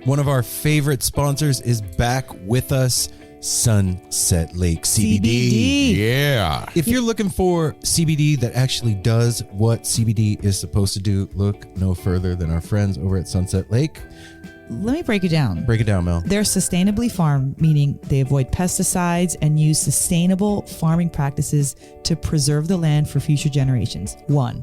One of our favorite sponsors is back with us, Sunset Lake CBD. Yeah. If you're looking for CBD that actually does what CBD is supposed to do, look no further than our friends over at Sunset Lake. Let me break it down. Break it down, Mel. They're sustainably farmed, meaning they avoid pesticides and use sustainable farming practices to preserve the land for future generations. 1.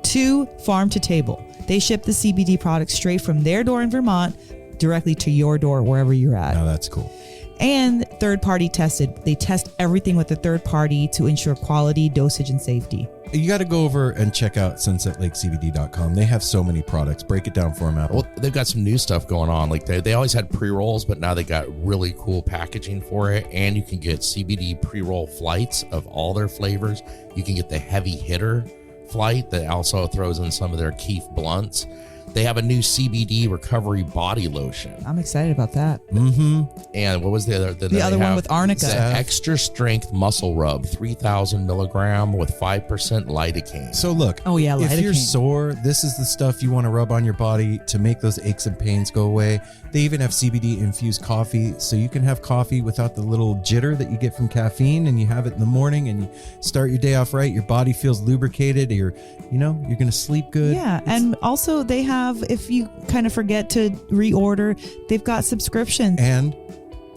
2, farm to table. They ship the CBD products straight from their door in Vermont directly to your door wherever you're at. Now that's cool. And third party tested. They test everything with a third party to ensure quality, dosage, and safety. You got to go over and check out sunsetlakecbd.com. They have so many products. Break it down for them, Apple. Well, they've got some new stuff going on. Like they always had pre-rolls, but now they got really cool packaging for it. And you can get CBD pre-roll flights of all their flavors. You can get the heavy hitter flight that also throws in some of their Keith blunts. They have a new CBD recovery body lotion. I'm excited about that. Mm-hmm. And what was the other? The other one with arnica. The extra strength muscle rub, 3,000 milligram with 5% lidocaine. So look, Oh, yeah, if you're lidocaine. sore, this is the stuff you want to rub on your body to make those aches and pains go away. They even have CBD infused coffee, so you can have coffee without the little jitter that you get from caffeine, and you have it in the morning and you start your day off right. Your body feels lubricated. You're going to sleep good. Yeah, and also they have, if you kind of forget to reorder, they've got subscriptions. And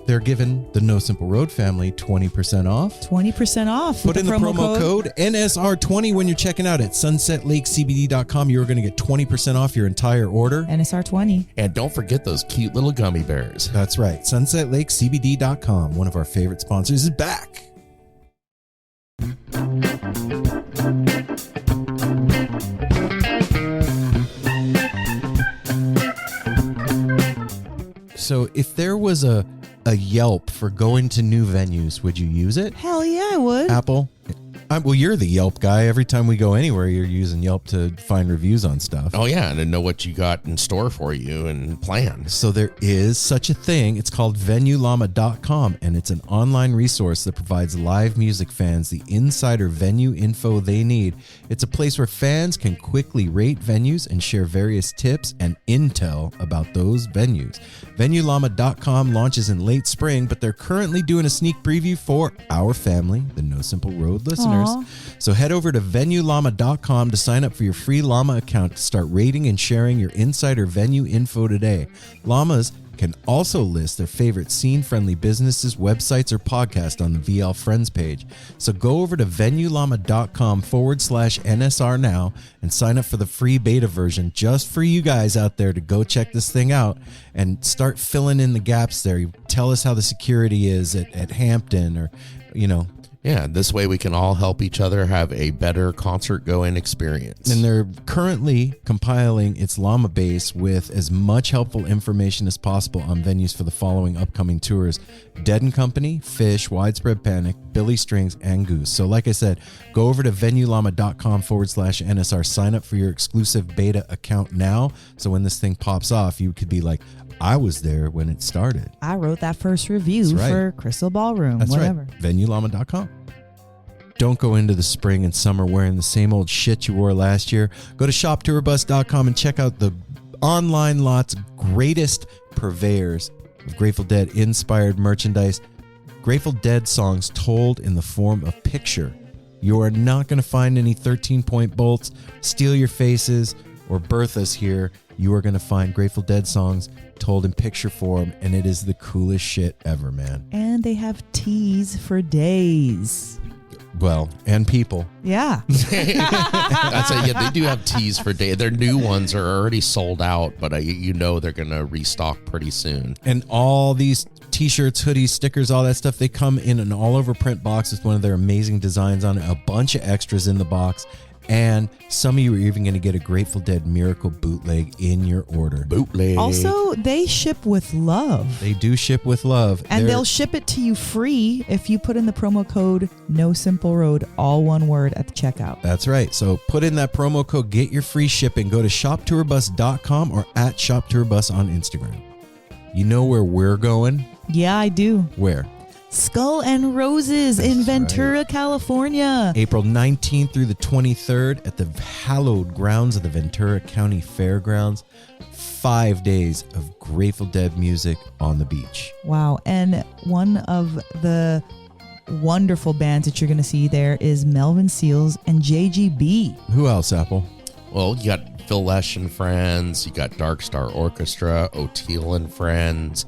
they're giving the No Simple Road family 20% off. 20% off. Put with in the promo code NSR20 when you're checking out at sunsetlakecbd.com. You're going to get 20% off your entire order. NSR20. And don't forget those cute little gummy bears. That's right. sunsetlakecbd.com, one of our favorite sponsors, is back. So if there was a Yelp for going to new venues, would you use it? Hell yeah, I would. Apple? Well, you're the Yelp guy. Every time we go anywhere, you're using Yelp to find reviews on stuff. Oh, yeah, and to know what you got in store for you and plan. So there is such a thing. It's called VenueLlama.com, and it's an online resource that provides live music fans the insider venue info they need. It's a place where fans can quickly rate venues and share various tips and intel about those venues. VenueLlama.com launches in late spring, but they're currently doing a sneak preview for our family, the No Simple Road listeners. Aww. So head over to VenueLlama.com to sign up for your free Llama account to start rating and sharing your insider venue info today. Llamas can also list their favorite scene-friendly businesses, websites, or podcasts on the VL Friends page. So go over to VenueLlama.com/NSR now and sign up for the free beta version just for you guys out there to go check this thing out and start filling in the gaps there. You tell us how the security is at Hampton or, Yeah, this way we can all help each other have a better concert-going experience. And they're currently compiling its Llama base with as much helpful information as possible on venues for the following upcoming tours: Dead & Company, Fish, Widespread Panic, Billy Strings, and Goose. So like I said, go over to VenueLlama.com/NSR, sign up for your exclusive beta account now. So when this thing pops off, you could be like, I was there when it started. I wrote that first review for Crystal Ballroom, That's whatever. right. VenueLlama.com. Don't go into the spring and summer wearing the same old shit you wore last year. Go to shoptourbus.com and check out the online lot's greatest purveyors of Grateful Dead inspired merchandise. Grateful Dead songs told in the form of picture. You are not going to find any 13-point bolts, steal your faces, or Berthas here. You are going to find Grateful Dead songs told in picture form, and it is the coolest shit ever, man. And they have teas for days. Well, and people. Yeah. That's it. Yeah, they do have teas for day. Their new ones are already sold out, but they're going to restock pretty soon. And all these t-shirts, hoodies, stickers, all that stuff, they come in an all-over print box with one of their amazing designs on it, a bunch of extras in the box. And some of you are even going to get a Grateful Dead Miracle bootleg in your order. Bootleg. Also, they ship with love. They do ship with love. And they'll ship it to you free if you put in the promo code No Simple Road, all one word, at the checkout. That's right. So put in that promo code, get your free shipping. Go to shoptourbus.com or at shoptourbus on Instagram. You know where we're going? Yeah, I do. Where? Skull and Roses in Ventura, California. April 19th through the 23rd at the hallowed grounds of the Ventura County Fairgrounds. 5 days of Grateful Dead music on the beach. Wow. And one of the wonderful bands that you're going to see there is Melvin Seals and JGB. Who else, Apple? Well, you got Phil Lesh and Friends. You got Dark Star Orchestra, O'Teal and Friends.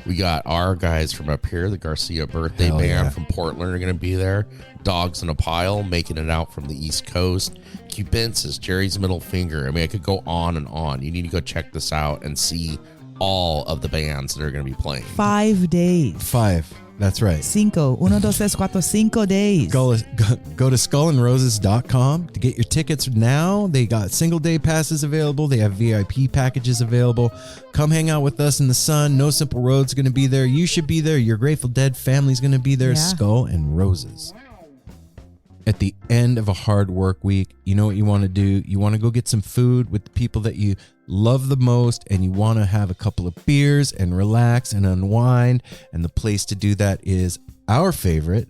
We got our guys from up here, the Garcia Birthday Hell Band yeah. from Portland are going to be there. Dogs in a Pile making it out from the East Coast. Cubensis, Jerry's Middle Finger. I mean, I could go on and on. You need to go check this out and see all of the bands that are going to be playing. 5 days. 5. That's right. 5. 1, 2, 3, 4, 5 days. Go to skullandroses.com to get your tickets now. They got single day passes available. They have VIP packages available. Come hang out with us in the sun. No Simple Road's going to be there. You should be there. Your Grateful Dead family's going to be there. Yeah. Skull and Roses. At the end of a hard work week, you know what you want to do? You want to go get some food with the people that you love the most, and you want to have a couple of beers and relax and unwind. And the place to do that is our favorite,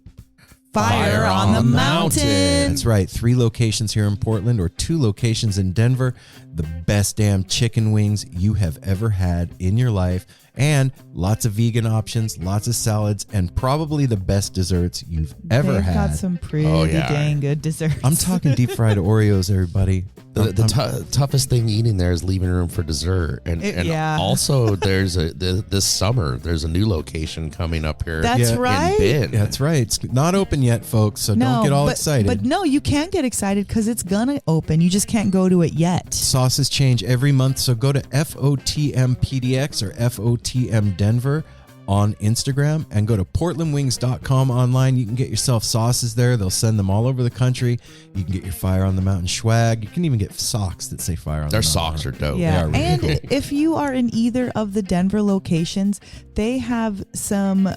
Fire on the Mountain. That's right. 3 locations here in Portland or 2 locations in Denver. The best damn chicken wings you have ever had in your life. And lots of vegan options, lots of salads, and probably the best desserts you've ever They've had. got some pretty yeah. dang good desserts. I'm talking deep fried Oreos, everybody. The toughest thing eating there is leaving room for dessert, and Yeah. also there's this summer there's a new location coming up here. That's Yeah. right. in Bend. That's right. It's not open yet, folks, so don't get all excited. But no, you can get excited because it's gonna open. You just can't go to it yet. Sauces change every month, so go to FOTMPDX or FOTM Denver on Instagram and go to portlandwings.com online. You can get yourself sauces there. They'll send them all over the country. You can get your Fire on the Mountain swag. You can even get socks that say Fire on Their the Mountain. socks are dope. Yeah, really and cool. if you are in either of the Denver locations, they have some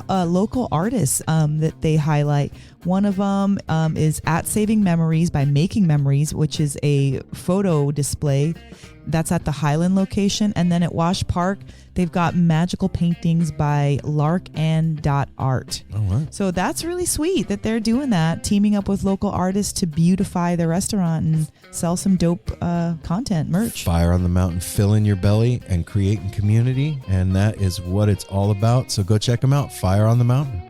local artists that they highlight. One of them is at Saving Memories by Making Memories, which is a photo display that's at the Highland location. And then at Wash Park, they've got magical paintings by larkan.art. Oh, wow. So that's really sweet that they're doing that, teaming up with local artists to beautify their restaurant and sell some dope content, merch. Fire on the Mountain, filling your belly and creating community, and that is what it's all about. So go check them out. Fire on the Mountain.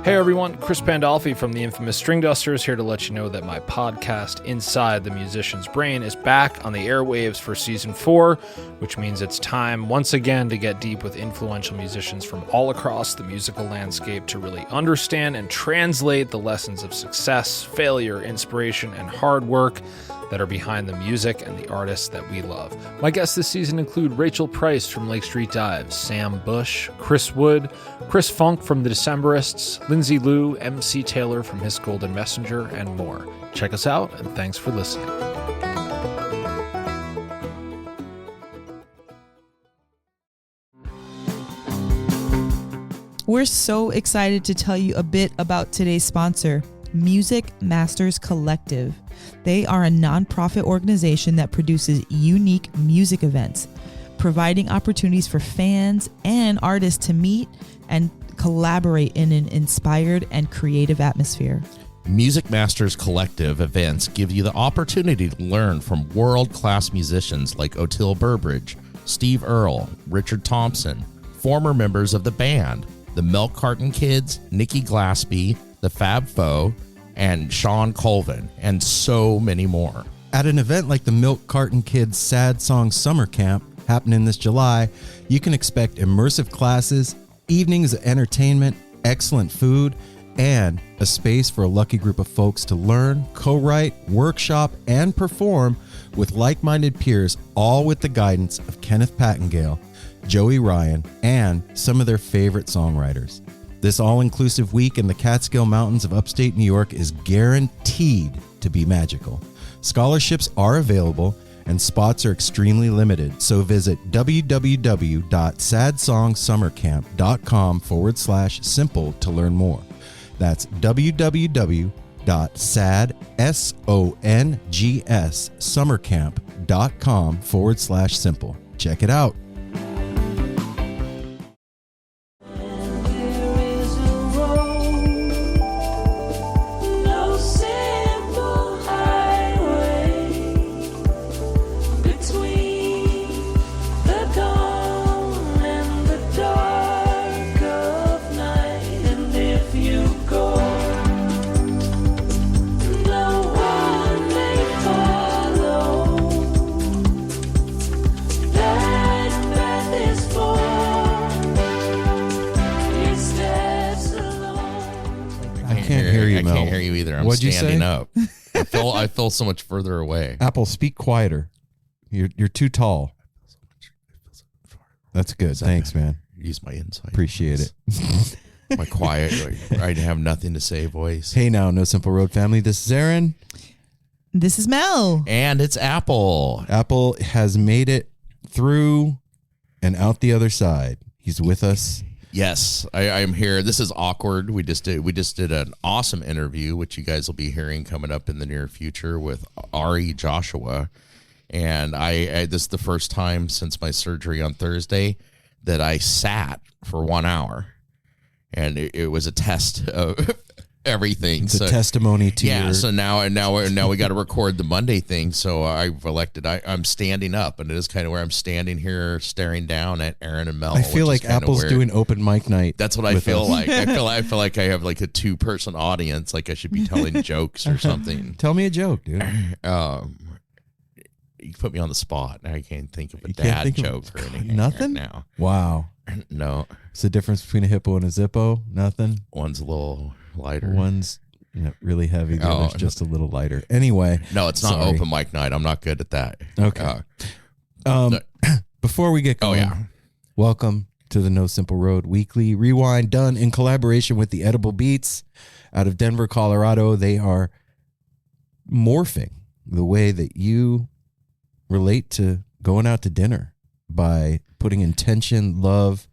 Hey everyone, Chris Pandolfi from the infamous String Dusters here to let you know that my podcast, Inside the Musician's Brain, is back on the airwaves for season 4, which means it's time once again to get deep with influential musicians from all across the musical landscape to really understand and translate the lessons of success, failure, inspiration, and hard work that are behind the music and the artists that we love. My guests this season include Rachel Price from Lake Street Dives, Sam Bush, Chris Wood, Chris Funk from The Decemberists, Lindsay Liu, MC Taylor from His Golden Messenger, and more. Check us out, and thanks for listening. We're so excited to tell you a bit about today's sponsor, Music Masters Collective. They are a nonprofit organization that produces unique music events, providing opportunities for fans and artists to meet and collaborate in an inspired and creative atmosphere. Music Masters Collective events give you the opportunity to learn from world-class musicians like O'Teal Burbridge, Steve Earle, Richard Thompson, former members of the band, the Milk Carton Kids, Nikki Glaspie, the Fab Four, and Sean Colvin, and so many more. At an event like the Milk Carton Kids Sad Song Summer Camp happening this July, you can expect immersive classes, evenings of entertainment, excellent food, and a space for a lucky group of folks to learn, co-write, workshop, and perform with like-minded peers, all with the guidance of Kenneth Pattengale, Joey Ryan, and some of their favorite songwriters. This all-inclusive week in the Catskill Mountains of upstate New York is guaranteed to be magical. Scholarships are available and spots are extremely limited, so visit www.sadsongsummercamp.com/simple to learn more. That's www.sadsongs.summercamp.com apple.com/simple. Check it out. I can't hear you either. I'm What'd you standing say? up. I feel so much further away. Apple, speak quieter. You're too tall. That's good. Thanks, man. Use my insight. Appreciate it. My quiet, I have nothing to say voice. Hey now, No Simple Road family. This is Aaron. This is Mel. And it's Apple. Apple has made it through and out the other side. He's with us. Yes, I'm here. This is awkward. We just did an awesome interview, which you guys will be hearing coming up in the near future with Ari Joshua. And this is the first time since my surgery on Thursday that I sat for 1 hour. And it was a test of everything. It's a testimony to your... So now we got to record the Monday thing. So I've elected, I'm standing up, and it is kind of where I'm standing here staring down at Aaron and Mel. I feel like Apple's doing open mic night. That's what I feel like. I feel like I have like a 2-person audience. Like I should be telling jokes or something. Tell me a joke, dude. You put me on the spot. I can't think of a dad joke or anything. Nothing right now. Wow. No. It's the difference between a hippo and a zippo. Nothing. One's a little lighter. One's really heavy. The other's just a little lighter. Anyway. No, it's not open mic night. I'm not good at that. Okay. Before we get going, welcome to the No Simple Road Weekly Rewind, done in collaboration with the Edible Beats out of Denver, Colorado. They are morphing the way that you relate to going out to dinner by putting intention, love,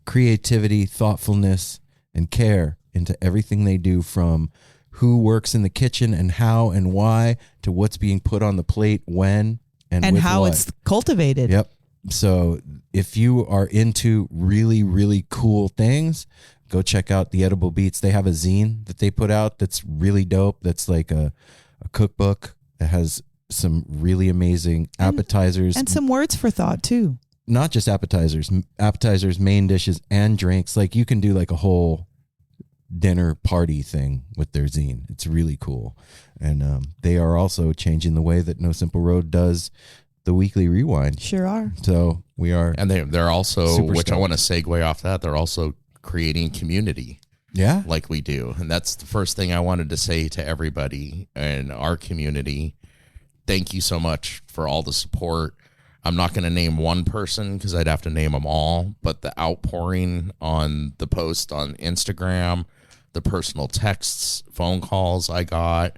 creativity, thoughtfulness, and care into everything they do, from who works in the kitchen and how and why to what's being put on the plate when and with how what. it's cultivated. Yep. So if you are into really, really cool things, go check out the Edible Beats. They have a zine that they put out that's really dope. That's like a cookbook that has some really amazing appetizers. And some words for thought, too. Not just appetizers, main dishes, and drinks. Like you can do like a whole dinner party thing with their zine. It's really cool. And they are also changing the way that No Simple Road does the weekly rewind. Sure are. So we are. And they're also, super which stoked. I want to segue off that, they're also creating community. Yeah. Like we do. And that's the first thing I wanted to say to everybody in our community. Thank you so much for all the support. I'm not going to name one person because I'd have to name them all, but the outpouring on the post on Instagram, the personal texts, phone calls I got,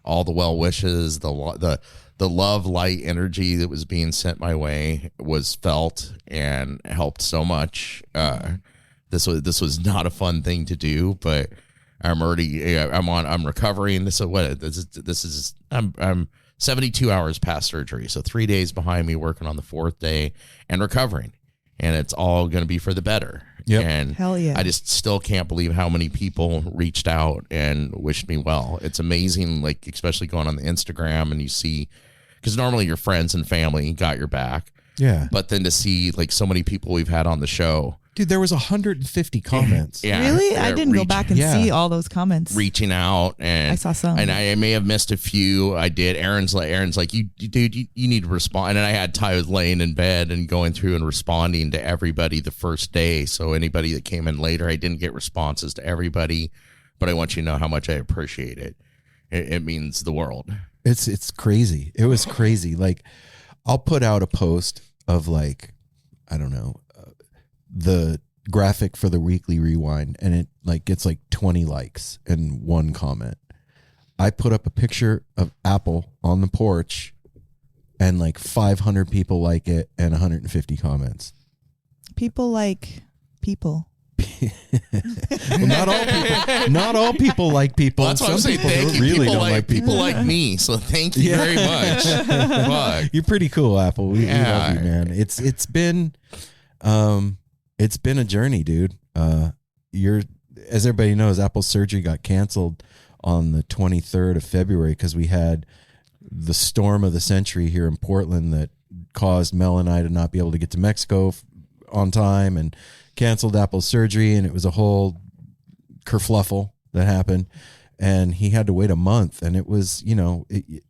all the well wishes, the love, light, energy that was being sent my way was felt and helped so much. This was not a fun thing to do, but I'm recovering. I'm 72 hours past surgery, so 3 days behind me, working on the 4th day and recovering, and it's all going to be for the better. Yep. And hell yeah, I just still can't believe how many people reached out and wished me well. It's amazing, like especially going on the Instagram and you see, because normally your friends and family got your back, Yeah. but then to see like so many people we've had on the show. Dude, there was 150 comments. Yeah, really? I didn't go back and see all those comments. Reaching out, and I saw some, and I may have missed a few. I did. Aaron's like, you dude, you need to respond. And I had Ty was laying in bed and going through and responding to everybody the first day. So anybody that came in later, I didn't get responses to everybody, but I want you to know how much I appreciate it. It means the world. It's crazy. It was crazy. Like, I'll put out a post of like, I don't know, the graphic for the weekly rewind, and it like gets like 20 likes and one comment. I put up a picture of Apple on the porch and like 500 people like it and 150 comments. People like people. Well, not all people like people. Well, that's what I'm Some saying. people Thank you. really People don't like people. people like me. So thank you very much. Fuck. You're pretty cool, Apple. We Yeah. love you, man. It's been a journey, dude. As everybody knows, Apple's surgery got canceled on the 23rd of February because we had the storm of the century here in Portland that caused Mel and I to not be able to get to Mexico on time and canceled Apple's surgery, and it was a whole kerfluffle that happened, and he had to wait a month. And it was,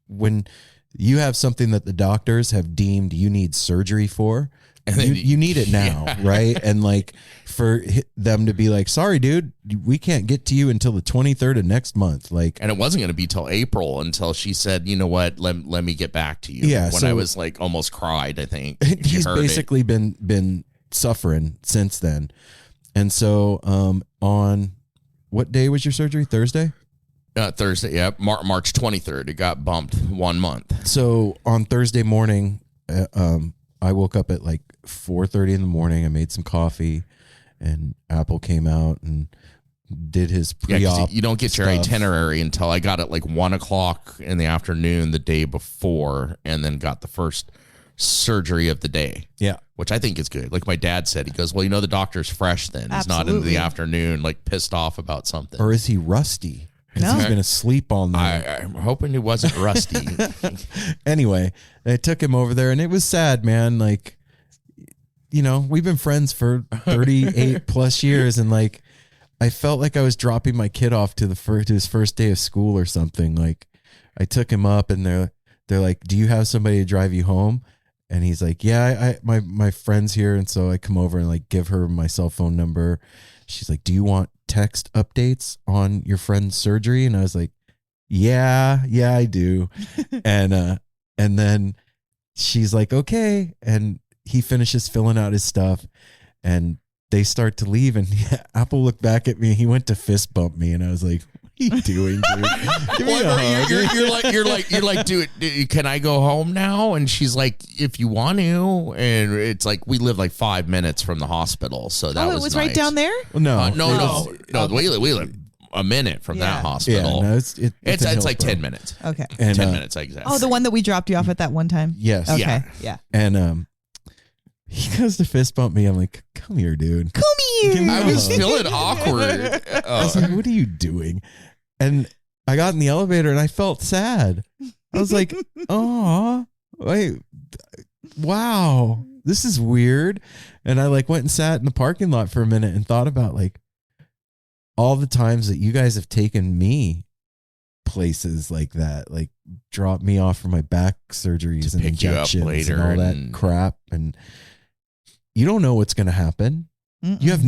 when you have something that the doctors have deemed you need surgery for, you need it now, right? And like for them to be like, sorry, dude, we can't get to you until the 23rd of next month. Like, and it wasn't going to be till April until she said, you know what, let me get back to you. Yeah, when so I was like almost cried, I think. He's basically been suffering since then. And so on what day was your surgery? Thursday? Thursday, yeah. March 23rd. It got bumped 1 month. So on Thursday morning, I woke up at like 4:30 in the morning. I made some coffee, and Apple came out and did his pre-op. You don't get your itinerary until I got it like 1 o'clock in the afternoon the day before, and then got the first surgery of the day. Yeah. Which I think is good. Like my dad said, he goes, well, the doctor's fresh then. He's not in the afternoon, like pissed off about something. Or is he rusty? Because he's been asleep all night. I'm hoping he wasn't rusty. Anyway, I took him over there, and it was sad, man. Like, we've been friends for 38 plus years, and like, I felt like I was dropping my kid off to his first day of school or something. Like, I took him up, and they're like, "Do you have somebody to drive you home?" And he's like, "Yeah, my friend's here," and so I come over and like give her my cell phone number. She's like, "Do you want text updates on your friend's surgery?" And I was like, yeah, I do. and then she's like, okay. And he finishes filling out his stuff, and they start to leave. And Apple looked back at me. He went to fist bump me, and I was like, "What are you doing, dude? Give me a hug." You're like, dude, can I go home now? And she's like, if you want to. And it's like, we live like 5 minutes from the hospital, so that it was nice. right down there. No, no. We live a minute from that hospital. Yeah, no, it's like 10 minutes. Okay, and, 10 minutes exactly. Oh, the one that we dropped you off at that one time. Yes. Okay. Yeah. And he goes to fist bump me. I'm like, "Come here, dude. Come here." Give me I a was hug. feeling awkward. I was like, "What are you doing?" And I got in the elevator, and I felt sad. I was like, "Oh, wait, wow, this is weird." And I like went and sat in the parking lot for a minute and thought about like all the times that you guys have taken me places like that, like dropped me off for my back surgeries and pick you up injections later and all that and- crap. And you don't know what's going to happen. Mm-mm. You have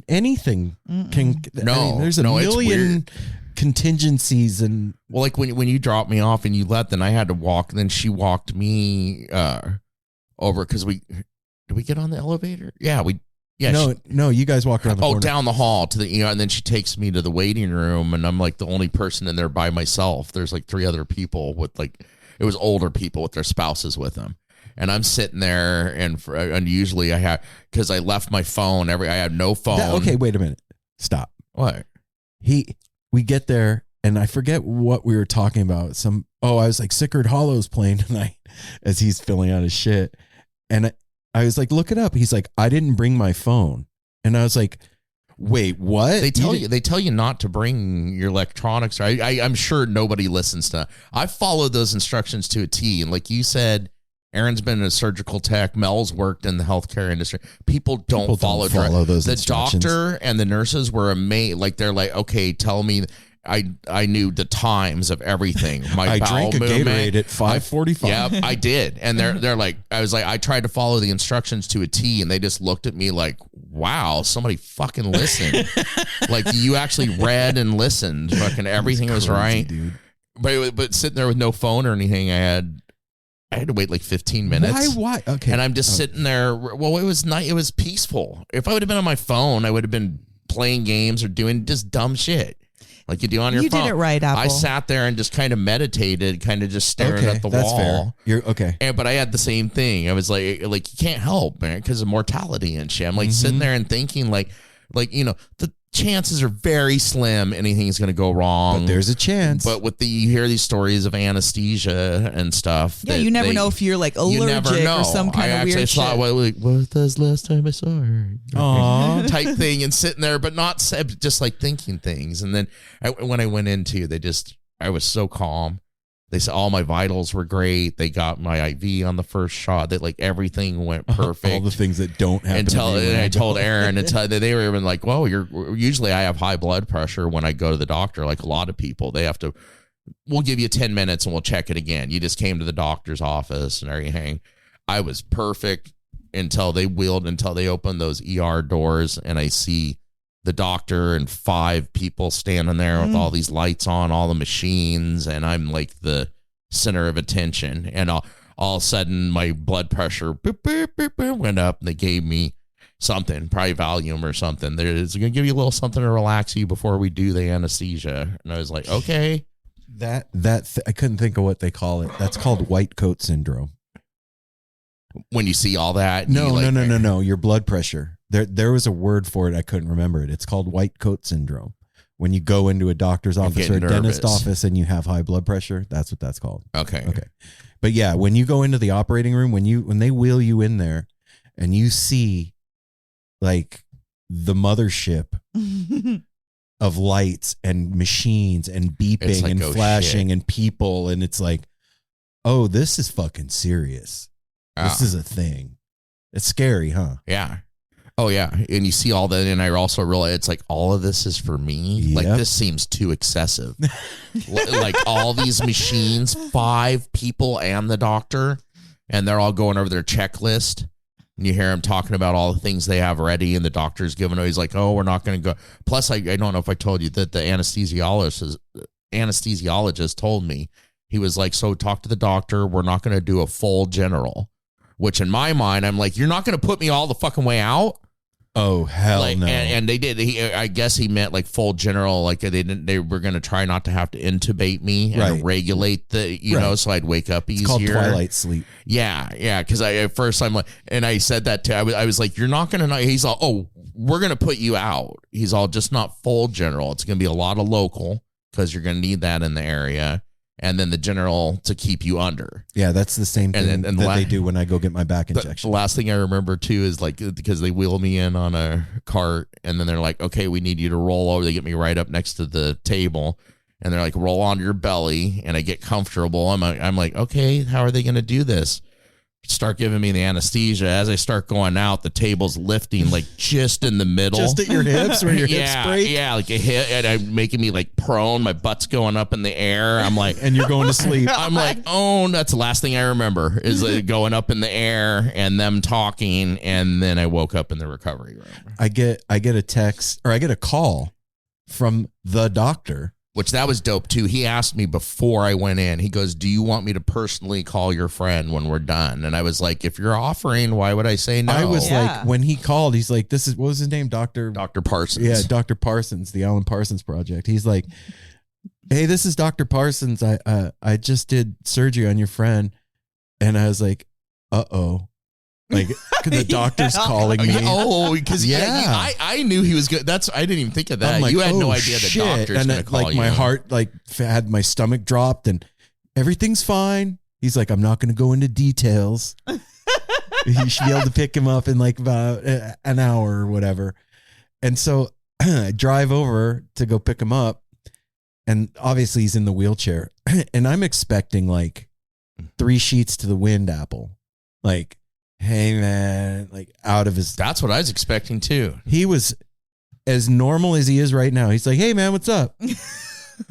anything can. No, there's a it's million weird. contingencies and Well, like when you dropped me off and you left, then I had to walk. Then she walked me over because did we get on the elevator? Yeah, no, you guys walk around the corner. down the hall to the and then she takes me to the waiting room, and I'm like the only person in there by myself. There's like 3 other people with it was older people with their spouses with them. And I'm sitting there, and usually I have, because I left my phone. I had no phone. Okay, wait a minute. Stop. What? We get there, and I forget what we were talking about. I was like, Sickard Hollow's playing tonight as he's filling out his shit. And I was like, look it up. He's like, I didn't bring my phone. And I was like, wait, what? They tell you not to bring your electronics. I'm sure nobody listens to. I followed those instructions to a T. And like you said, Aaron's been a surgical tech. Mel's worked in the healthcare industry. People don't follow those the instructions. doctor and the nurses were amazed. Like they're like, okay, tell me. I knew the times of everything. My I bowel drank a movement. Gatorade at 5:45. Yeah, I did. And they're like, I tried to follow the instructions to a T, and they just looked at me like, wow, somebody fucking listened. Like you actually read and listened. Fucking everything was right. Dude. But sitting there with no phone or anything, I had to wait like 15 minutes. Why? Okay. And I'm just sitting there. Well, it was nice. It was peaceful. If I would have been on my phone, I would have been playing games or doing just dumb shit like you do on your phone. You did it right, Apple. I sat there and just kind of meditated, kind of just staring at the that's wall. Fair. You're okay. But I had the same thing. I was like you can't help, man, because of mortality and shit. I'm like sitting there and thinking like, Like, the chances are very slim anything's going to go wrong. But there's a chance. But you hear these stories of anesthesia and stuff. Yeah, you never know if you're like allergic or some kind of weird shit. What was the last time I saw her? Aww. Type thing, and sitting there, but not just like thinking things. And then when I went into, I was so calm. They said all my vitals were great. They got my IV on the first shot. That like everything went perfect. All the things that don't happen. And I told Aaron, they were even like, "Whoa, usually I have high blood pressure when I go to the doctor. Like a lot of people, we'll give you 10 minutes and we'll check it again. You just came to the doctor's office and everything." I was perfect until they opened those ER doors, and I see the doctor and 5 people standing there with all these lights on, all the machines, and I'm like the center of attention. And all of a sudden, my blood pressure boop, boop, boop, boop, went up, and they gave me something, probably Valium or something. It's going to give you a little something to relax you before we do the anesthesia. And I was like, okay. I couldn't think of what they call it. That's called white coat syndrome. When you see all that, no. Your blood pressure. There was a word for it. I couldn't remember it. It's called white coat syndrome. When you go into a doctor's office or a dentist office and you have high blood pressure, that's what that's called. Okay. But yeah, when you go into the operating room, when they wheel you in there and you see like the mothership of lights and machines and beeping like, and flashing shit. and people, and it's like, oh, this is fucking serious. This is a thing. It's scary, huh? Yeah. Oh, yeah. And you see all that, and I also realize it's like all of this is for me. Yep. Like, this seems too excessive. Like, all these machines, 5 people and the doctor, and they're all going over their checklist. And you hear them talking about all the things they have ready, and the doctor's giving he's like, oh, we're not going to go. Plus, I don't know if I told you that the anesthesiologist told me, he was like, so talk to the doctor. We're not going to do a full general. Which in my mind, I'm like, you're not going to put me all the fucking way out? Oh, hell no. And they did. I guess he meant like full general, like they were going to try not to have to intubate me and regulate so I'd wake up easier. It's called twilight sleep. Yeah. Because at first I'm like, and I said that to, I was like, you're not going to, he's all, oh, we're going to put you out. He's all, just not full general. It's going to be a lot of local because you're going to need that in the area. And then the general to keep you under. Yeah, that's the same thing that they do when I go get my back injection. The last thing I remember, too, is like because they wheel me in on a cart, and then they're like, okay, we need you to roll over. They get me right up next to the table, and they're like, roll onto your belly, and I get comfortable. I'm like, okay, how are they going to do this? Start giving me the anesthesia. As I start going out, the table's lifting like just in the middle. Just at your hips where your hips break? Yeah, like a hit, and I'm making me like prone. My butt's going up in the air. I'm like, and you're going to sleep. I'm like, oh, that's the last thing I remember is going up in the air and them talking. And then I woke up in the recovery room. I get a text, or I get a call from the doctor. Which that was dope too. He asked me before I went in, he goes, do you want me to personally call your friend when we're done? And I was like, if you're offering, why would I say no? I was like, when he called, he's like, what was his name? Dr. Parsons. Yeah, Dr. Parsons, the Alan Parsons Project. He's like, hey, this is Dr. Parsons. I just did surgery on your friend. And I was like, uh-oh. Like, the doctor's calling me. Oh, because I knew he was good. I didn't even think of that. Like, you had no idea the doctor's going to call you. My heart had my stomach dropped and everything's fine. He's like, I'm not going to go into details. You should be able to pick him up in like about an hour or whatever. And so I drive over to go pick him up. And obviously he's in the wheelchair. And I'm expecting like 3 sheets to the wind apple. Like, hey man, like out of his. That's what I was expecting too. He was as normal as he is right now. He's like, hey man, what's up?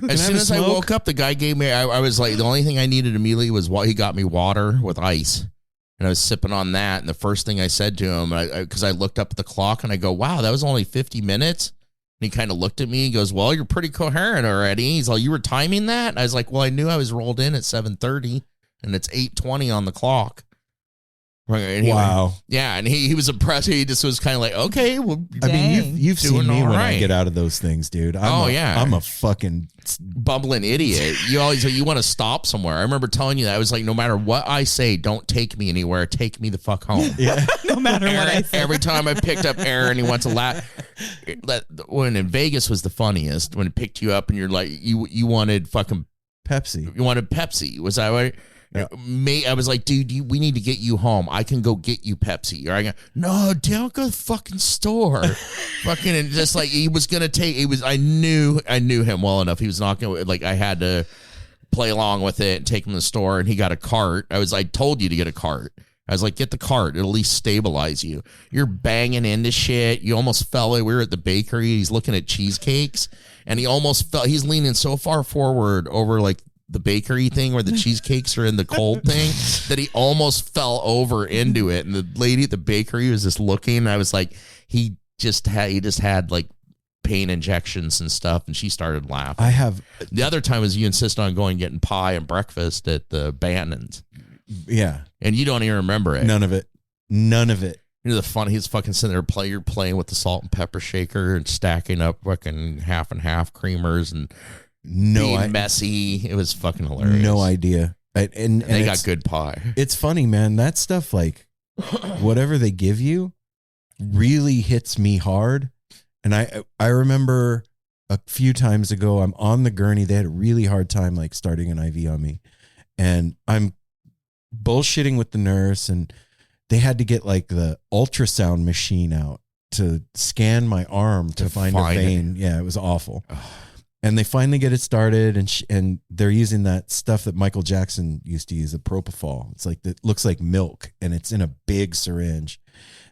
As soon as I woke up, the guy gave me, I was like, the only thing I needed immediately was he got me water with ice. And I was sipping on that. And the first thing I said to him, because I looked up at the clock and I go, wow, that was only 50 minutes. And he kind of looked at me. He goes, well, you're pretty coherent already. He's like, you were timing that? And I was like, well, I knew I was rolled in at 7:30 and it's 8:20 on the clock. Right, and he Wow. and he was impressed. He just was kind of like, okay, well, I mean, you've seen Doing me all when I right. get out of those things, dude. I'm a fucking bumbling idiot. You want to stop somewhere. I remember telling you that. I was like, no matter what I say, don't take me anywhere. Take me the fuck home. yeah. No matter what I say. Every time I picked up Aaron, he went to laugh. When in Vegas was the funniest, when it picked you up and you're like, you wanted fucking Pepsi. You wanted Pepsi. Was that right? Yeah. I was like, dude, we need to get you home. I can go get you Pepsi. Or I go, no, don't go to the fucking store. Fucking, and just like he was gonna take. I knew him well enough. He was not gonna, like, I had to play along with it and take him to the store. And he got a cart. I told you to get a cart. I was like, get the cart. It'll at least stabilize you. You're banging into shit. You almost fell. We were at the bakery. He's looking at cheesecakes, and he almost fell. He's leaning so far forward over like the bakery thing where the cheesecakes are in the cold thing that he almost fell over into it. And the lady at the bakery was just looking. I was like, he just had like pain injections and stuff. And she started laughing. The other time was you insisted on going and getting pie and breakfast at the Bannon's. Yeah. And you don't even remember it. None of it. You know, the fun, he's fucking sitting there playing with the salt and pepper shaker and stacking up fucking half and half creamers and being messy. It was fucking hilarious. No idea. And they got good pie. It's funny, man. That stuff, like whatever they give you really hits me hard. And I remember a few times ago, I'm on the gurney. They had a really hard time like starting an IV on me. And I'm bullshitting with the nurse, and they had to get like the ultrasound machine out to scan my arm to find a vein. Yeah, it was awful. And they finally get it started, and they're using that stuff that Michael Jackson used to use, the propofol. It's like, it looks like milk, and it's in a big syringe.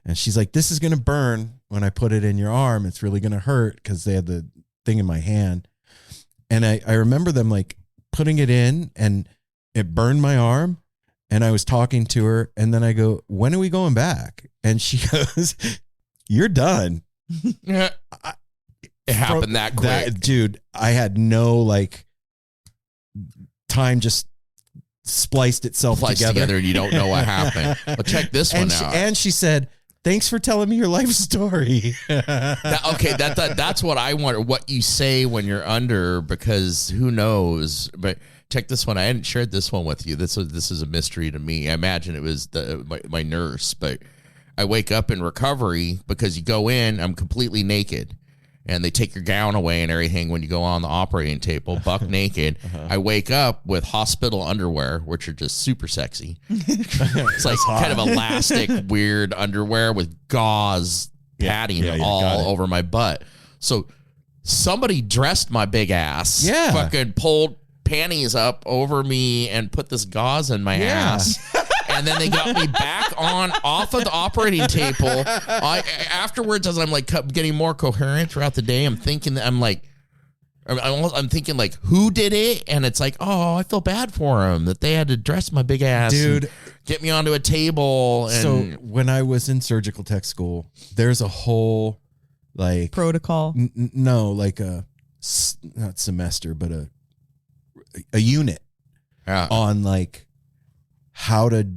And she's like, this is going to burn when I put it in your arm. It's really going to hurt, because they had the thing in my hand. And I remember them like putting it in, and it burned my arm. And I was talking to her, and then I go, when are we going back? And she goes, you're done. It happened that quick. Dude, I had no like time, just spliced itself together. And you don't know what happened. Well, check this one out. And she said, thanks for telling me your life story. That's what I wonder, what you say when you're under, because who knows. But check this one. I hadn't shared this one with you. This is a mystery to me. I imagine it was my nurse, but I wake up in recovery because you go in, I'm completely naked. And they take your gown away and everything when you go on the operating table, buck naked. I wake up with hospital underwear, which are just super sexy. It's like kind of elastic, weird underwear with gauze padding all over my butt. So somebody dressed my big ass. Yeah. Fucking pulled panties up over me and put this gauze in my ass. And then they got me back off of the operating table. Afterwards, as I'm like getting more coherent throughout the day, I'm thinking, I'm thinking like, who did it? And it's like, oh, I feel bad for him that they had to dress my big ass, dude, get me onto a table. And so when I was in surgical tech school, there's a whole like protocol. No, like not semester, but a unit on like how to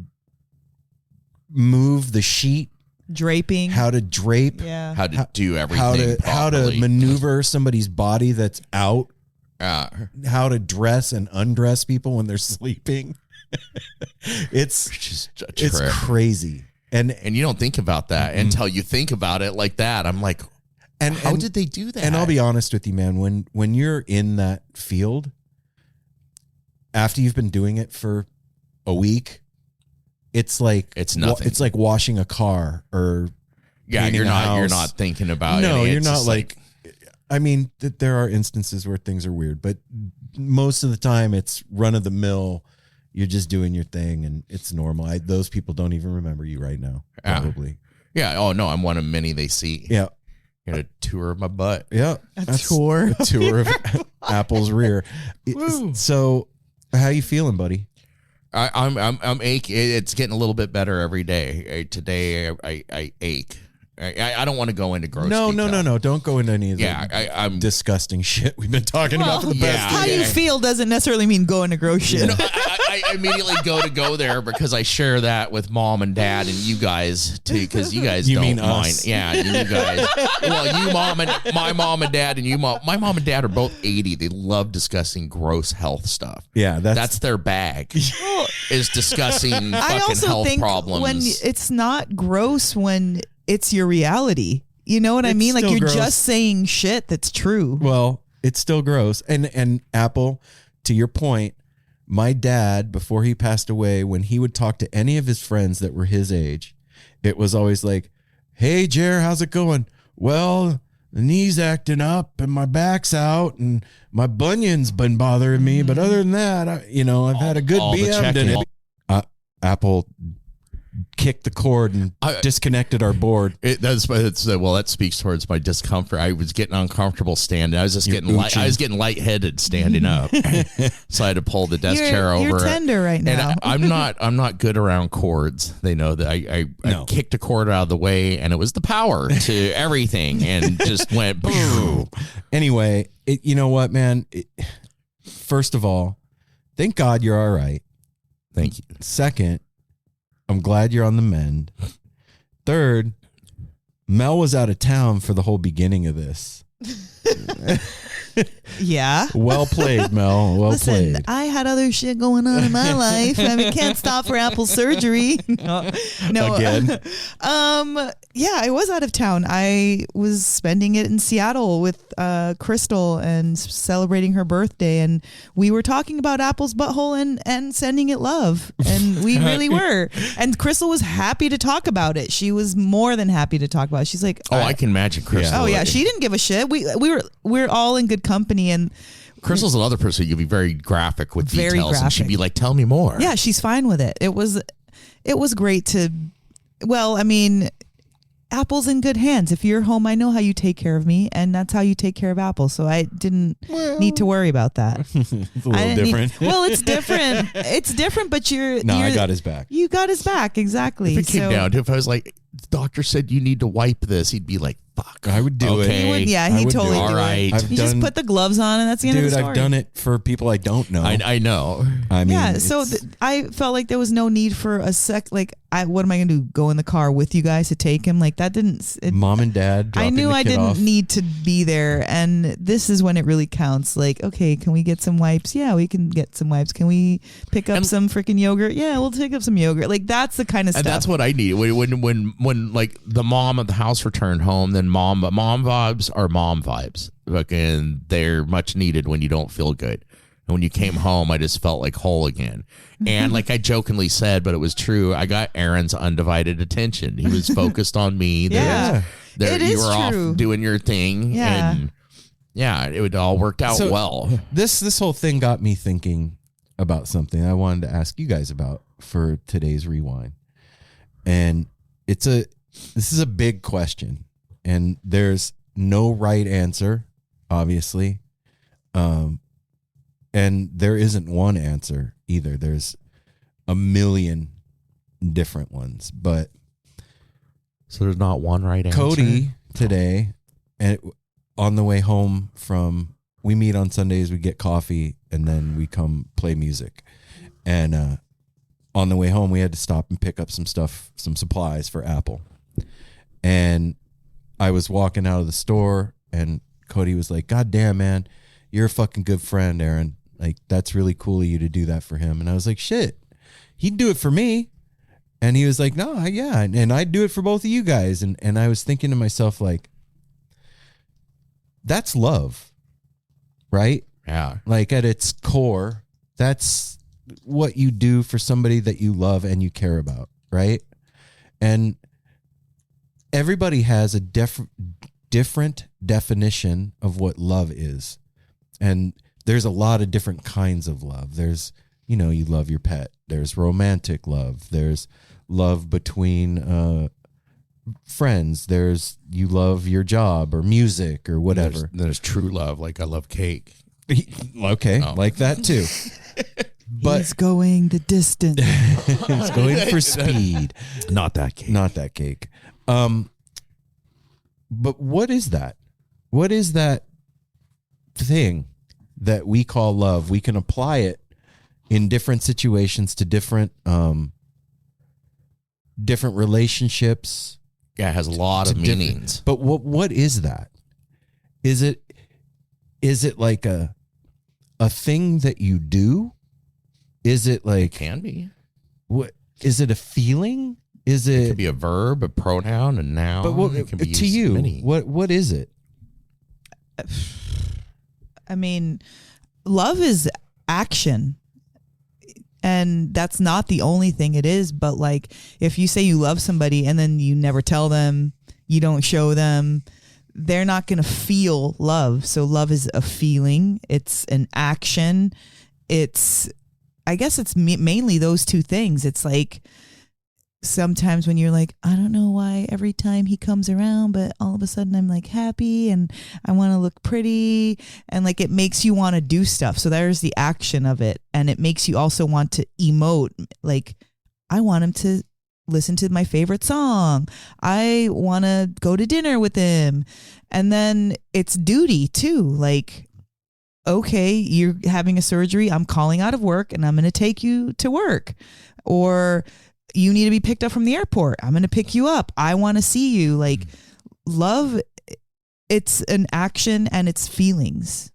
move the sheet, draping, how to drape, how to do everything, how to maneuver somebody's body that's out, how to dress and undress people when they're sleeping. It's crazy, and you don't think about that until you think about it like that. I'm like, how did they do that? And I'll be honest with you, man. When you're in that field, after you've been doing it for a week, it's like it's nothing. It's like washing a car or you're not thinking about it. No, you're not like I mean, there are instances where things are weird, but most of the time it's run of the mill. You're just doing your thing and it's normal. Those people don't even remember you right now, probably. Yeah. Oh no, I'm one of many they see. Yeah. Got a tour of my butt. Yeah. A tour of Apple's rear. So how you feeling, buddy? I'm aching. It's getting a little bit better every day. Today I ache. I don't want to go into gross No. detail. Don't go into any of the I'm disgusting shit we've been talking about for the yeah. past. How you feel doesn't necessarily mean going to gross shit. No, I immediately go there because I share that with mom and dad and you guys too, because you guys don't mean mind. us. Yeah, you guys. Well, you mom and my mom and dad and you mom. My mom and dad are both 80. They love discussing gross health stuff. Yeah, that's their bag. Is discussing I fucking also health think problems. when it's not gross when it's your reality. You know what I It's mean? Like still you're gross. just saying shit that's true. Well, it's still gross. And Apple, to your point, my dad, before he passed away, when he would talk to any of his friends that were his age, it was always like, "Hey, Jer, how's it going?" "Well, the knee's acting up and my back's out and my bunion's been bothering me. But other than that, I've had a good all the BM checking. today." Apple kicked the cord and disconnected our board. That speaks towards my discomfort. I was getting uncomfortable standing. I was just getting lightheaded standing up. So I had to pull the desk chair over. You're tender right now. And I'm not good around cords. They know that I kicked a cord out of the way, and it was the power to everything, and just went boom. Anyway, you know what, man? First of all, thank God you're all right. Thank you. Second, I'm glad you're on the mend. Third, Mel was out of town for the whole beginning of this. Yeah. Well played, Mel. Well Listen, played. I had other shit going on in my life. I mean, can't stop for Apple surgery. No. Again. Yeah, I was out of town. I was spending it in Seattle with Crystal and celebrating her birthday, and we were talking about Apple's butthole and sending it love, and we really were. And Crystal was happy to talk about it. She was more than happy to talk about it. She's like, I can imagine Crystal. Oh yeah, she didn't give a shit. We're all in good company, and Crystal's another person who could be very graphic with Very details, and she'd graphic. be like, "Tell me more." yeah, she's fine with it. It was great to. Well, I mean, Apple's in good hands. If you're home, I know how you take care of me, and that's how you take care of Apple. So I didn't need to worry about that. It's a little different. It's different. It's different, but I got his back. You got his back, exactly. If it came down to, if I was like, "The doctor said you need to wipe this," he'd be like, "Fuck, I would do okay. it. He would, yeah, I he would do totally it. do All right. it. You just put the gloves on, and that's the end of the Dude, story. I've done it for people I don't know. I know." I mean, Yeah, so I felt like there was no need for a what am I going to do? Go in the car with you guys to take him? Like that didn't. Mom and Dad. I dropping knew the I kid didn't off. need to be there, and this is when it really counts. Like, okay, can we get some wipes? Yeah, we can get some wipes. Can we pick up some freaking yogurt? Yeah, we'll pick up some yogurt. Like that's the kind of And stuff. that's what I need. When like the mom of the house returned home, then mom vibes are mom vibes. Fucking, they're much needed when you don't feel good. And when you came home, I just felt like whole again. And like I jokingly said, but it was true, I got Aaron's undivided attention. He was focused on me. Yeah. It You is were true. off doing your thing. Yeah. And yeah, it all worked out So, well. This whole thing got me thinking about something I wanted to ask you guys about for today's rewind. And this is a big question, and there's no right answer, obviously. And there isn't one answer either. There's a million different ones. But So there's not one right answer. Cody today, and on the way home we meet on Sundays, we get coffee, and then we come play music. And on the way home, we had to stop and pick up some supplies for Apple. And I was walking out of the store, and Cody was like, "God damn, man, you're a fucking good friend, Aaron. Like, that's really cool of you to do that for him." And I was like, "Shit, he'd do it for me." And he was like, "No, yeah, and I'd do it for both of you guys." And I was thinking to myself, like, that's love, right? Yeah. Like at its core, that's what you do for somebody that you love and you care about, right? And everybody has a different definition of what love is. And there's a lot of different kinds of love. There's, you love your pet. There's romantic love. There's love between friends. There's you love your job or music or whatever. There's true love. Like I love cake. Okay, Oh. like that too. But He's going the distance. it's going for speed. Not that cake. Not that cake. But what is that? What is that thing that we call love? We can apply it in different situations to different relationships. Yeah, it has a lot of meanings. But what is that? Is it like a thing that you do? Is it like It can be. what? Is it a feeling? Is It it? could be a verb, a pronoun, a noun. But what, it can be to used you, many. what is it? I mean, love is action. And that's not the only thing it is, but like if you say you love somebody and then you never tell them, you don't show them, they're not going to feel love. So love is a feeling, it's an action. I guess it's mainly those two things. It's like sometimes when you're like, I don't know why every time he comes around, but all of a sudden I'm like happy and I want to look pretty, and like it makes you want to do stuff. So there's the action of it, and it makes you also want to emote. Like I want him to listen to my favorite song. I want to go to dinner with him. And then it's duty too. Like, okay, you're having a surgery. I'm calling out of work and I'm going to take you to work. Or you need to be picked up from the airport. I'm going to pick you up. I want to see you. Like love, it's an action and it's feelings.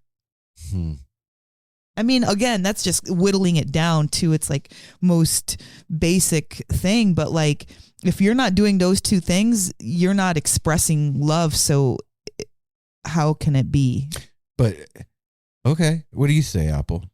I mean, again, that's just whittling it down to its like most basic thing. But like, if you're not doing those two things, you're not expressing love. So how can it be? But okay, what do you say, Apple?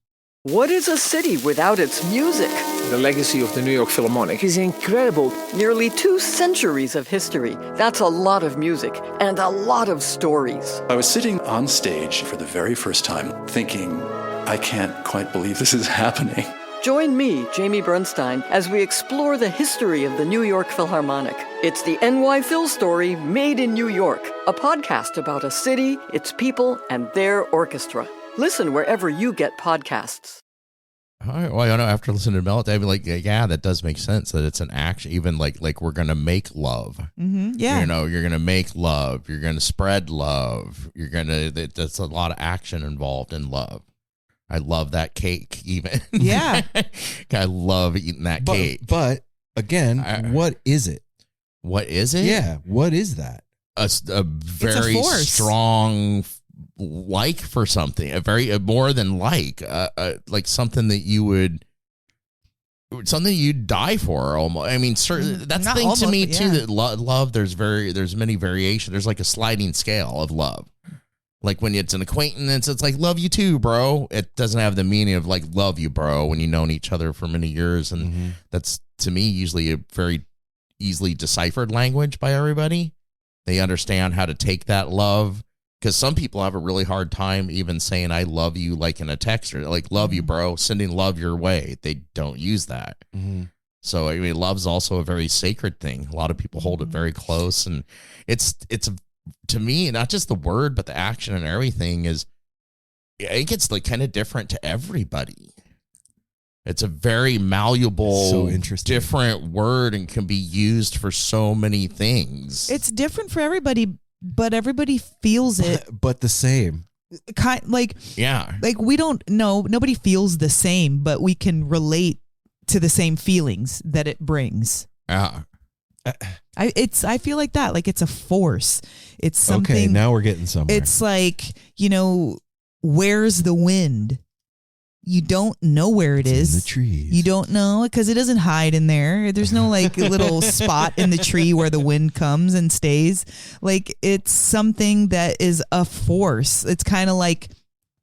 What is a city without its music? The legacy of the New York Philharmonic is incredible. Nearly 2 centuries of history. That's a lot of music and a lot of stories. I was sitting on stage for the very first time thinking, I can't quite believe this is happening. Join me, Jamie Bernstein, as we explore the history of the New York Philharmonic. It's the NY Phil story made in New York, a podcast about a city, its people, and their orchestra. Listen wherever you get podcasts. Well, I know after listening to Melody, I'd be like, yeah, that does make sense that it's an action. Even like we're going to make love. Mm-hmm. Yeah. You know, you're going to make love. You're going to spread love. That's a lot of action involved in love. I love that cake even. Yeah. I love eating that cake. But again, what is it? What is it? Yeah. What is that? A very strong like for something, more than like something that you'd die for almost. I mean, that's the thing to me too, that love, there's many variations. There's like a sliding scale of love. Like when it's an acquaintance, it's like, love you too, bro. It doesn't have the meaning of like, love you, bro, when you've known each other for many years. And that's, to me, usually a very easily deciphered language by everybody. They understand how to take that love. Because some people have a really hard time even saying I love you like in a text, or like love you, bro, sending love your way. They don't use that. So I mean, love's also a very sacred thing. A lot of people hold it very close, and it's to me, not just the word, but the action and everything is, I think it's like kind of different to everybody. It's a very malleable, different word, and can be used for so many things. It's different for everybody. But everybody feels it. But the same. Like we don't know. Nobody feels the same, but we can relate to the same feelings that it brings. Yeah. I feel like that. Like it's a force. It's something. Okay, now we're getting somewhere. It's like, where's the wind? You don't know where it is. In the trees. You don't know because it doesn't hide in there. There's no like little spot in the tree where the wind comes and stays. Like it's something that is a force. It's kind of like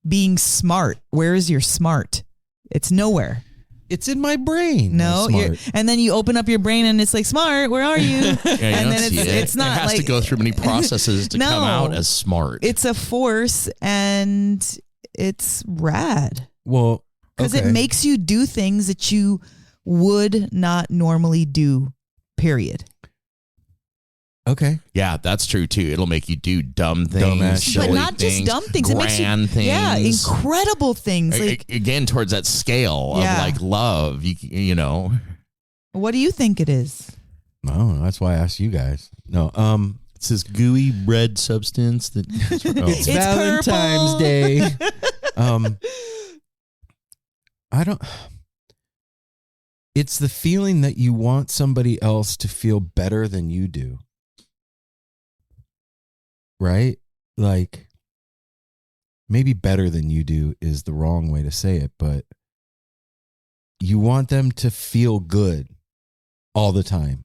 being smart. Where is your smart? It's nowhere. It's in my brain. No, and then you open up your brain and it's like, smart, where are you? And then it's not. It has to go through many processes to come out as smart. It's a force and it's rad. Well, because it makes you do things that you would not normally do, period. Okay. Yeah, that's true too. It'll make you do dumb things, silly but not things, just dumb things. It makes you, things. Yeah, incredible things. Like again, towards that scale of like love. You know. What do you think it is? No, that's why I asked you guys. No. It's this gooey red substance that. It's It's Valentine's purple. Day. I don't. It's the feeling that you want somebody else to feel better than you do. Right? Like, maybe better than you do is the wrong way to say it, but you want them to feel good all the time.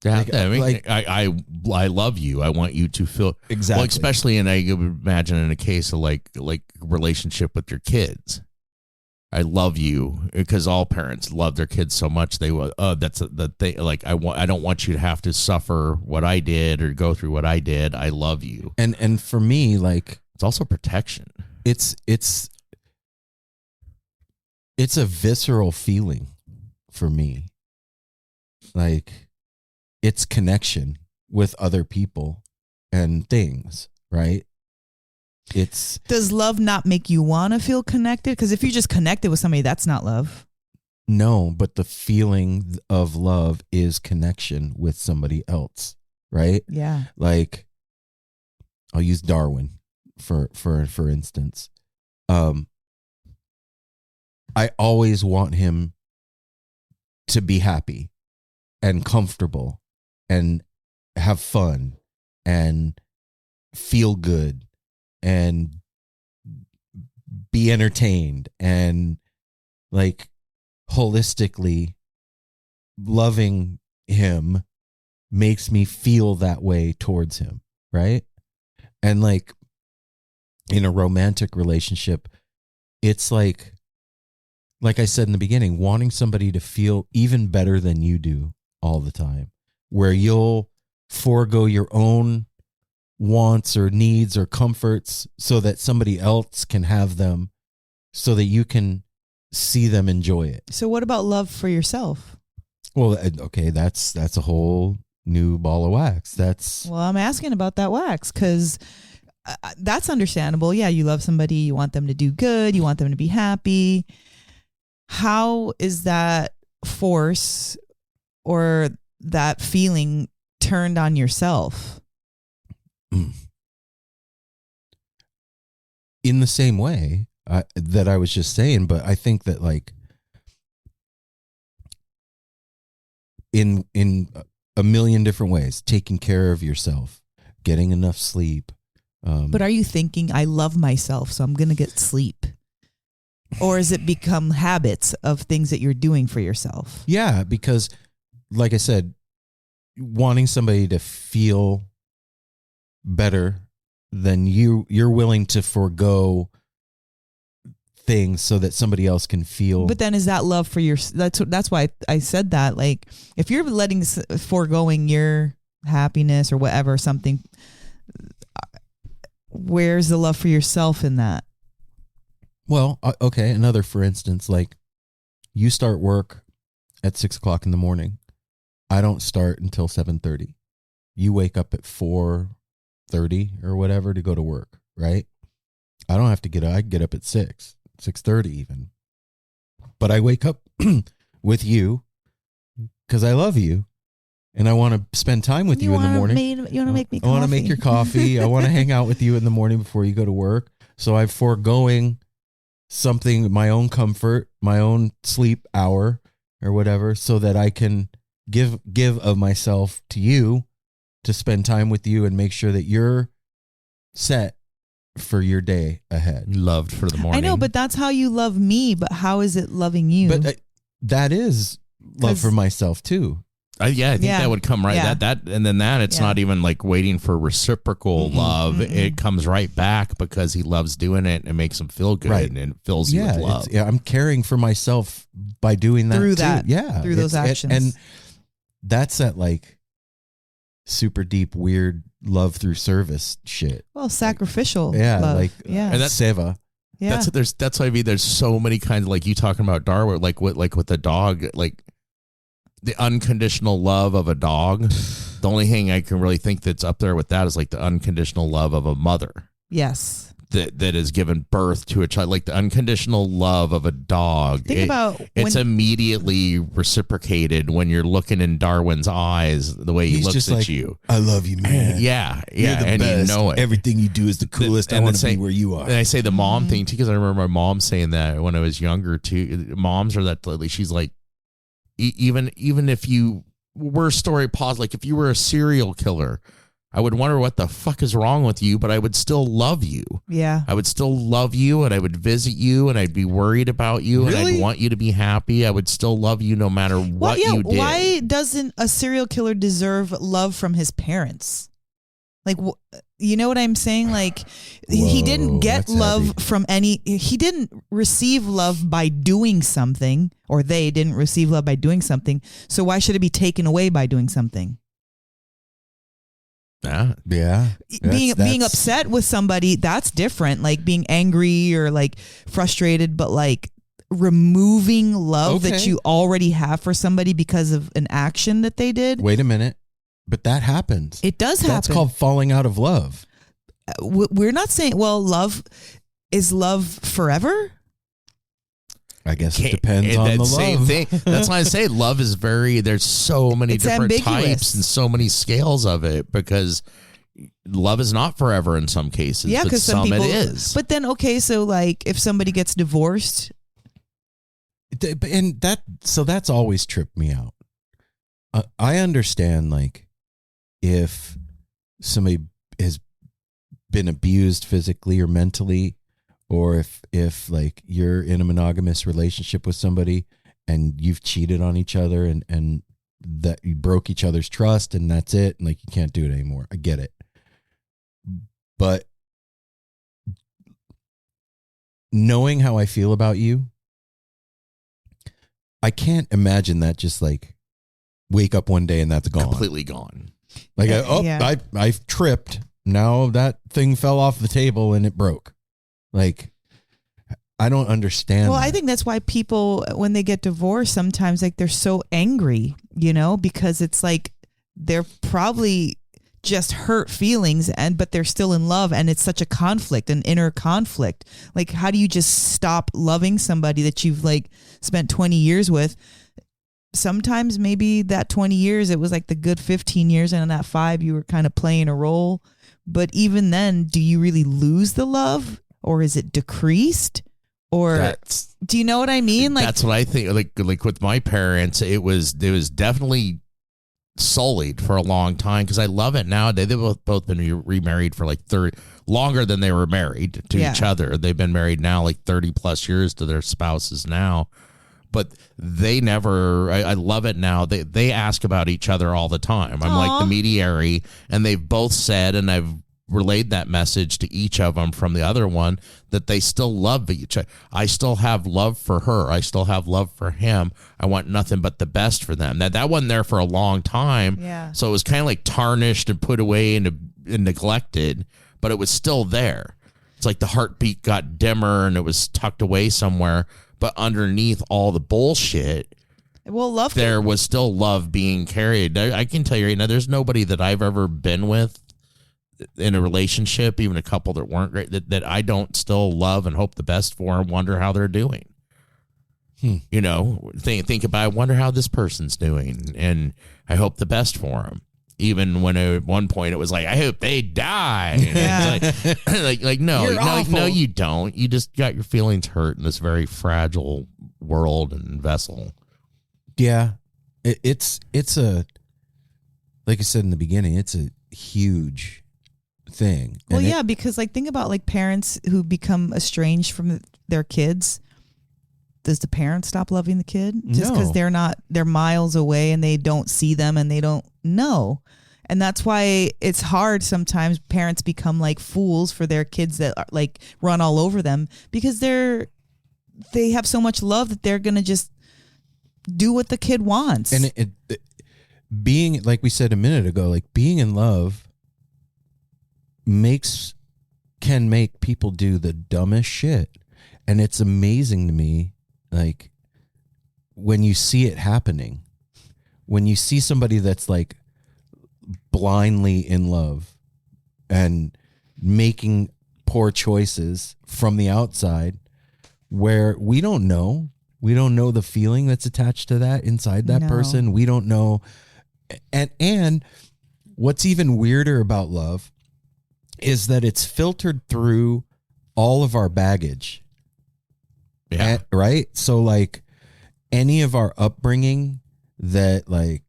Yeah, Like, I mean, like- I love you. I want you to feel Exactly. Well, especially in I would imagine in a case of like relationship with your kids. I love you because all parents love their kids so much. They will. That's the thing. Like I don't want you to have to suffer what I did or go through what I did. I love you. And for me, like, It's also protection. it's a visceral feeling for me. Like, it's connection with other people and things, right? It's Does love not make you want to feel connected? Because if you're just connected with somebody, that's not love. no, but the feeling of love is connection with somebody else, right? Yeah. Like, I'll use Darwin for instance. I always want him to be happy and comfortable and have fun and feel good and be entertained and, like, holistically loving him makes me feel that way towards him, right? And, like, in a romantic relationship, it's like I said in the beginning, wanting somebody to feel even better than you do all the time, where you'll forego your own wants or needs or comforts so that somebody else can have them, so that you can see them enjoy it. So what about love for yourself? Well, okay, that's a whole new ball of wax. That's Well, I'm asking about that wax because that's understandable. Yeah, you love somebody, you want them to do good, you want them to be happy. How is that force or that feeling turned on yourself? in the same way that I was just saying, but I think that, like, in a million different ways, taking care of yourself, getting enough sleep. But are you thinking, I love myself, so I'm going to get sleep? Or has it become habits of things that you're doing for yourself? Yeah, because, like I said, wanting somebody to feel better than you're willing to forego things so that somebody else can feel. But then is that love for your, that's why I said that. Like, if you're foregoing your happiness or whatever, something, where's the love for yourself in that? Well, okay, another for instance, like, you start work at 6 o'clock in the morning. I don't start until 7:30. You wake up at 4:30 or whatever to go to work, right? I don't have to get up. I get up at 6:30 even. But I wake up with you because I love you and I want to spend time with you in the morning. You want to make me coffee. I want to make your coffee. I want to hang out with you in the morning before you go to work. So I'm foregoing something, my own comfort, my own sleep hour or whatever, so that I can give of myself to you to spend time with you and make sure that you're set for your day ahead. Loved for the morning. I know, but that's how you love me. But how is it loving you? But that is love for myself too. Yeah, I think that would come right. Yeah. That and then that it's Yeah. not even like waiting for reciprocal love. It comes right back because he loves doing it and it makes him feel good, Right. and it fills you Yeah, with love. I'm caring for myself by doing that Through too. that. Yeah, Through those actions. and that's that, like, super deep, weird love through service shit. well, sacrificial. Yeah, love. like yeah, And that's- seva. yeah. That's what I mean. There's so many kinds, like you talking about Darwin, like with the dog, like the unconditional love of a dog. The only thing I can really think that's up there with that is like the unconditional love of a mother. Yes. that has given birth to a child, like the unconditional love of a dog. Think about it's immediately reciprocated when you're looking in Darwin's eyes, the way he He's looks just at like, you. I love you, man. Yeah, You're the and best. you know it. Everything you do is the coolest. I want to be where you are. And I say the mom thing too, because I remember my mom saying that when I was younger too. Moms are that, she's like, even if you were story pause, like if you were a serial killer, I would wonder what the fuck is wrong with you, but I would still love you. Yeah. I would still love you, and I would visit you, and I'd be worried about you, and Really? I'd want you to be happy. I would still love you no matter what you did. Why doesn't a serial killer deserve love from his parents? Like, you know what I'm saying? Like, he didn't get that's love heavy. from he didn't receive love by doing something, or they didn't receive love by doing something. So why should it be taken away by doing something? Yeah. Being upset with somebody, that's different. Like being angry or like frustrated, but like removing love that Okay. you already have for somebody because of an action that they did. Wait a minute. But that happens. It does happen. That's called falling out of love. We're not saying, well, love is love forever. I guess it depends on the same love. thing. That's why I say love is there's so many It's different ambiguous. types and so many scales of it, because love is not forever in some cases. Yeah, but because some people it is. But then, okay, so like if somebody gets divorced, And that's always tripped me out. I understand, like, if somebody has been abused physically or mentally, or if like you're in a monogamous relationship with somebody and you've cheated on each other and that you broke each other's trust and that's it, and like you can't do it anymore. I get it. But knowing how I feel about you, I can't imagine that just like wake up one day and that's gone. Completely gone. Like, Yeah. I've tripped. Now that thing fell off the table and it broke. Like, I don't understand. well, that. I think that's why people, when they get divorced, sometimes like they're so angry, because it's like they're probably just hurt feelings, but they're still in love, and it's such a conflict, an inner conflict. Like, how do you just stop loving somebody that you've like spent 20 years with? Sometimes maybe that 20 years, it was like the good 15 years, and in that 5, you were kind of playing a role. But even then, do you really lose the love, or is it decreased? Or do you know what I mean? Like, that's what I think. Like with my parents, it was definitely sullied for a long time, because I love it nowadays. They've both been remarried for like 30, longer than they were married to each other. They've been married now like 30 plus years to their spouses now. But they never, I love it now. They ask about each other all the time. I'm like the mediary, and they've both said, and I've relayed that message to each of them from the other one, that they still love each other. I still have love for her. I still have love for him. I want nothing but the best for them. That wasn't there for a long time. Yeah. So it was kind of like tarnished and put away and neglected, but it was still there. It's like the heartbeat got dimmer and it was tucked away somewhere. But underneath all the bullshit, well, love there was still love being carried. I can tell you right now, there's nobody that I've ever been with in a relationship, even a couple that weren't great, that I don't still love and hope the best for and wonder how they're doing. Think about, I wonder how this person's doing, and I hope the best for them. Even when at one point it was like, I hope they die. Yeah. It's like no, you don't. You just got your feelings hurt in this very fragile world and vessel. Yeah, it's a, like I said in the beginning, it's a huge thing. Well, And yeah, because like think about like parents who become estranged from their kids. Does the parent stop loving the kid just because No. they're miles away and they don't see them and they don't know? And that's why it's hard sometimes. Parents become like fools for their kids that are, like run all over them, because they have so much love that they're gonna just do what the kid wants. And being, like we said a minute ago, like being in love can make people do the dumbest shit. And it's amazing to me, like, when you see it happening, when you see somebody that's like blindly in love and making poor choices from the outside where we don't know the feeling that's attached to that inside that person. We don't know. And what's even weirder about love is that it's filtered through all of our baggage. Yeah. Right? So like any of our upbringing that like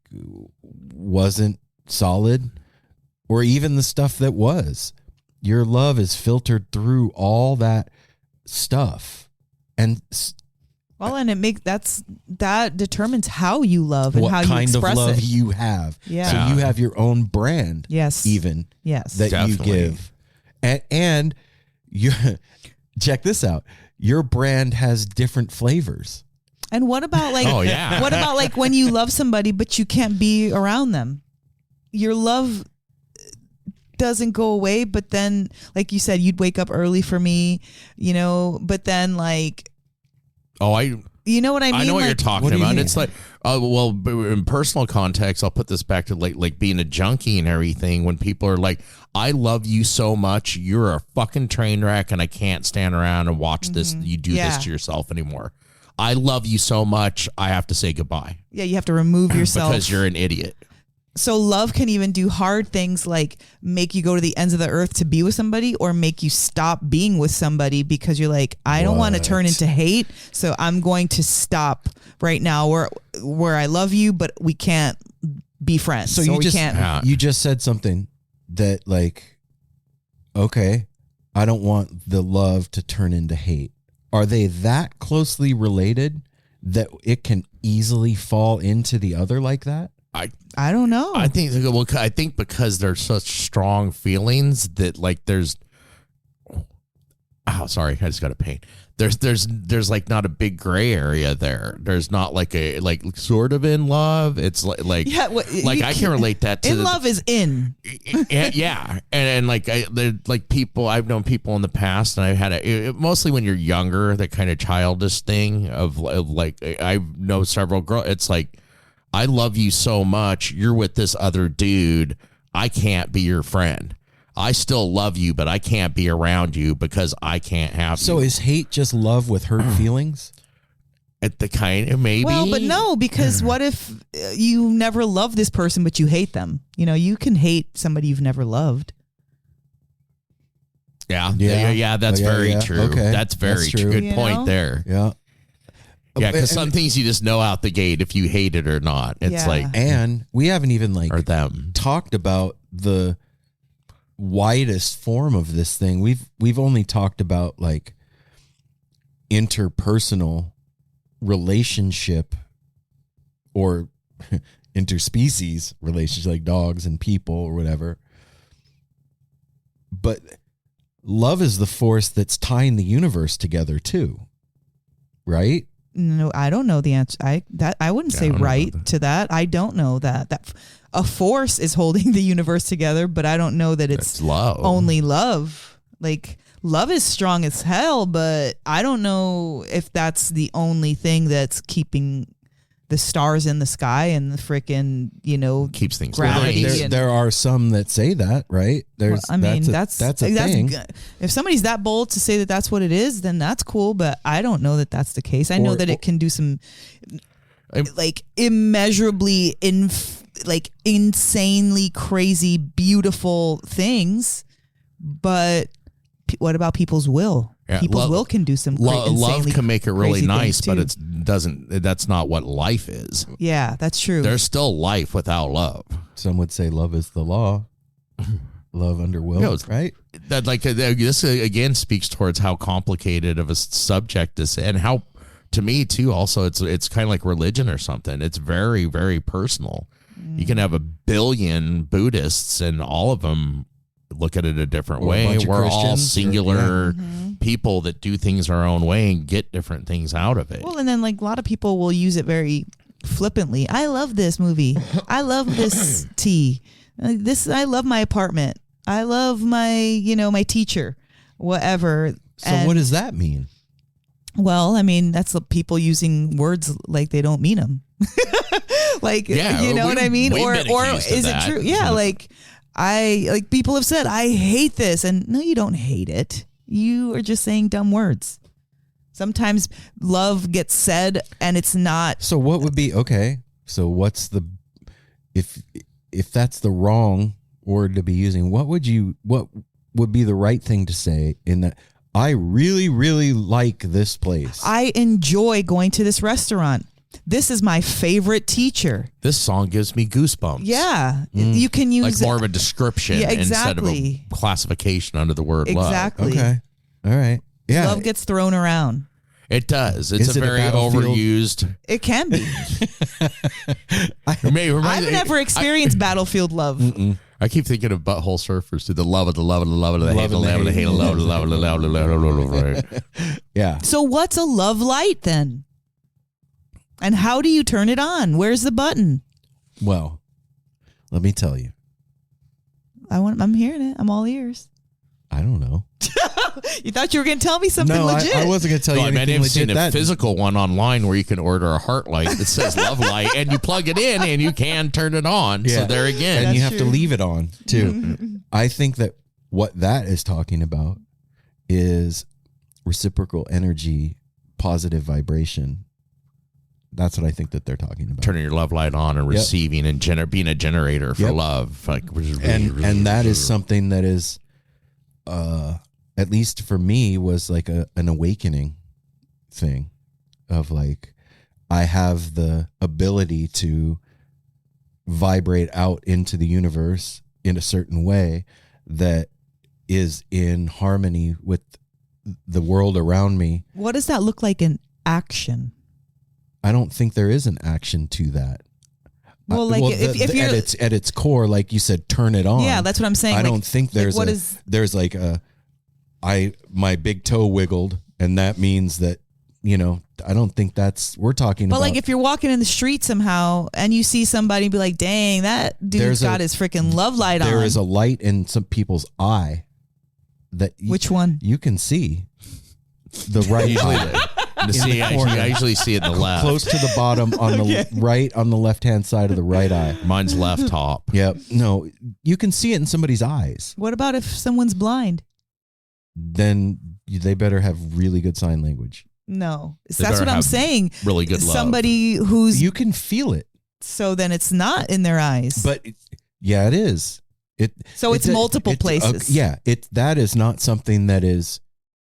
wasn't solid, or even the stuff that was, your love is filtered through all that stuff. And that determines how you love and how you express it. What kind of love you have. Yeah. So you have your own brand. Yes. Even. Yes. That Definitely. you give. And you check this out. Your brand has different flavors. And what about like what about like when you love somebody but you can't be around them? Your love doesn't go away, but then like you said, you'd wake up early for me, but then like you know what I mean? I know what like, you're talking about. It's like, well, in personal context, I'll put this back to like being a junkie and everything. When people are like, I love you so much, you're a fucking train wreck, and I can't stand around and watch this. You do this to yourself anymore. I love you so much, I have to say goodbye. Yeah, you have to remove yourself. Because you're an idiot. So love can even do hard things like make you go to the ends of the earth to be with somebody, or make you stop being with somebody because you're like, I don't want to turn into hate, so I'm going to stop right now where I love you, but we can't be friends. So you just said something that like, okay, I don't want the love to turn into hate. Are they that closely related that it can easily fall into the other like that? I don't know. I think because there's such strong feelings that like there's. Oh, sorry, I just got a pain. There's like not a big gray area there. There's not like a sort of in love. It's like I can relate that to love is in. Yeah, and like people I've known people in the past, and I've had mostly when you're younger, that kind of childish thing of like I know several girls. It's like, I love you so much, you're with this other dude, I can't be your friend. I still love you, but I can't be around you because I can't have you. So is hate just love with hurt feelings? At the kind of maybe. Well, but no, because what if you never love this person, but you hate them? You can hate somebody you've never loved. Yeah, that's very true. Okay. That's very true. Good point there. Yeah. Yeah, because some things you just know out the gate if you hate it or not. It's like, and we haven't even or them talked about the widest form of this thing. We've only talked about like interpersonal relationship or interspecies relations, like dogs and people or whatever. But love is the force that's tying the universe together too, right? No, I don't know the answer. I wouldn't say right to that. I don't know that a force is holding the universe together, but I don't know that it's love. Only love. Like love is strong as hell, but I don't know if that's the only thing that's keeping the stars in the sky and the freaking, keeps things gravity. There are some that say that, right? That's a thing. If somebody's that bold to say that that's what it is, then that's cool. But I don't know that that's the case. I know that it can do some like immeasurably insanely crazy, beautiful things. But what about people's will? Yeah, People's will can do some love can make it really nice, but it doesn't. That's not what life is. Yeah, that's true. There's still life without love. Some would say love is the law. Love under will, right? That this again speaks towards how complicated of a subject this, and how, to me too. Also, it's kind of like religion or something. It's very, very personal. You can have 1 billion Buddhists, and all of them look at it a different way. We're all singular people that do things our own way and get different things out of it. Well, and then like a lot of people will use it very flippantly. I love this movie. I love this tea. I love my apartment. I love my, my teacher, whatever. So what does that mean? Well, I mean, that's people using words like they don't mean them. Like, you know what I mean? Or is it true? Yeah. Like people have said, I hate this. And no, you don't hate it. You are just saying dumb words. Sometimes love gets said and it's not. So what would be okay? So what's the if that's the wrong word to be using? What would be the right thing to say in that? I really, really like this place. I enjoy going to this restaurant. This is my favorite teacher. This song gives me goosebumps. Yeah. You can use like more of a description instead of a classification under the word love. Exactly. Okay. All right. Yeah. Love gets thrown around. It does. It's Is a it a very battlefield? overused. It can be. Maybe, I've never experienced battlefield love. I keep thinking of Butthole Surfers to the love of the love of the love of the hate of the love of the hate of the love of the love of the love of the love of the love. Yeah. So what's a love light then? And how do you turn it on? Where's the button? Well, let me tell you. I'm hearing it. I'm all ears. I don't know. You thought you were going to tell me something legit. I wasn't going to tell you I anything have legit. seen a physical one online where you can order a heart light that says love light and you plug it in and you can turn it on. Yeah. So there again. And you That's have to true. leave it on too. I think that what that is talking about is reciprocal energy, positive vibration. That's what I think that they're talking about. Turning your love light on and receiving and being a generator for Yep. love. Like, and that is something that is, at least for me, was like an awakening thing of like, I have the ability to vibrate out into the universe in a certain way that is in harmony with the world around me. What does that look like in action? I don't think there is an action to that. Well, like if you're at its core, like you said, turn it on. Yeah, that's what I'm saying. I Like- don't think there's like what a, is- there's like my big toe wiggled and that means that, you know, I don't think we're talking But about. like if you're walking in the street somehow and you see somebody and be like, dang, that dude's got his freaking love light on. There is a light in some people's eye that Which one? you can see. The right eye. I usually see it in the left. Close to the bottom on the right, on the left-hand side of the right eye. Mine's left top. Yep. No, you can see it in somebody's eyes. What about if someone's blind? Then they better have really good sign language. No. They That's better what I'm have saying. really good love. Somebody who's You can feel it. so then it's not in their eyes. But yeah, it is. So it's multiple places. That is not something that is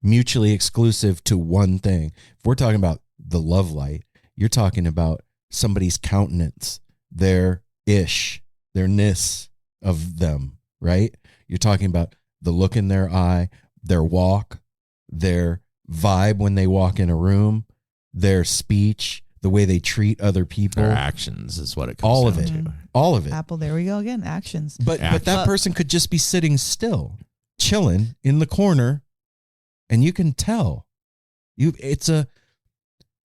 mutually exclusive to one thing. If we're talking about the love light, you're talking about somebody's countenance, their their-ness of them, right? You're talking about the look in their eye, their walk, their vibe when they walk in a room, their speech, the way they treat other people. Their actions is what it comes All down of it. to. All of it. Apple, there we go again. Actions. But that person could just be sitting still, chilling in the corner, and you can tell. It's a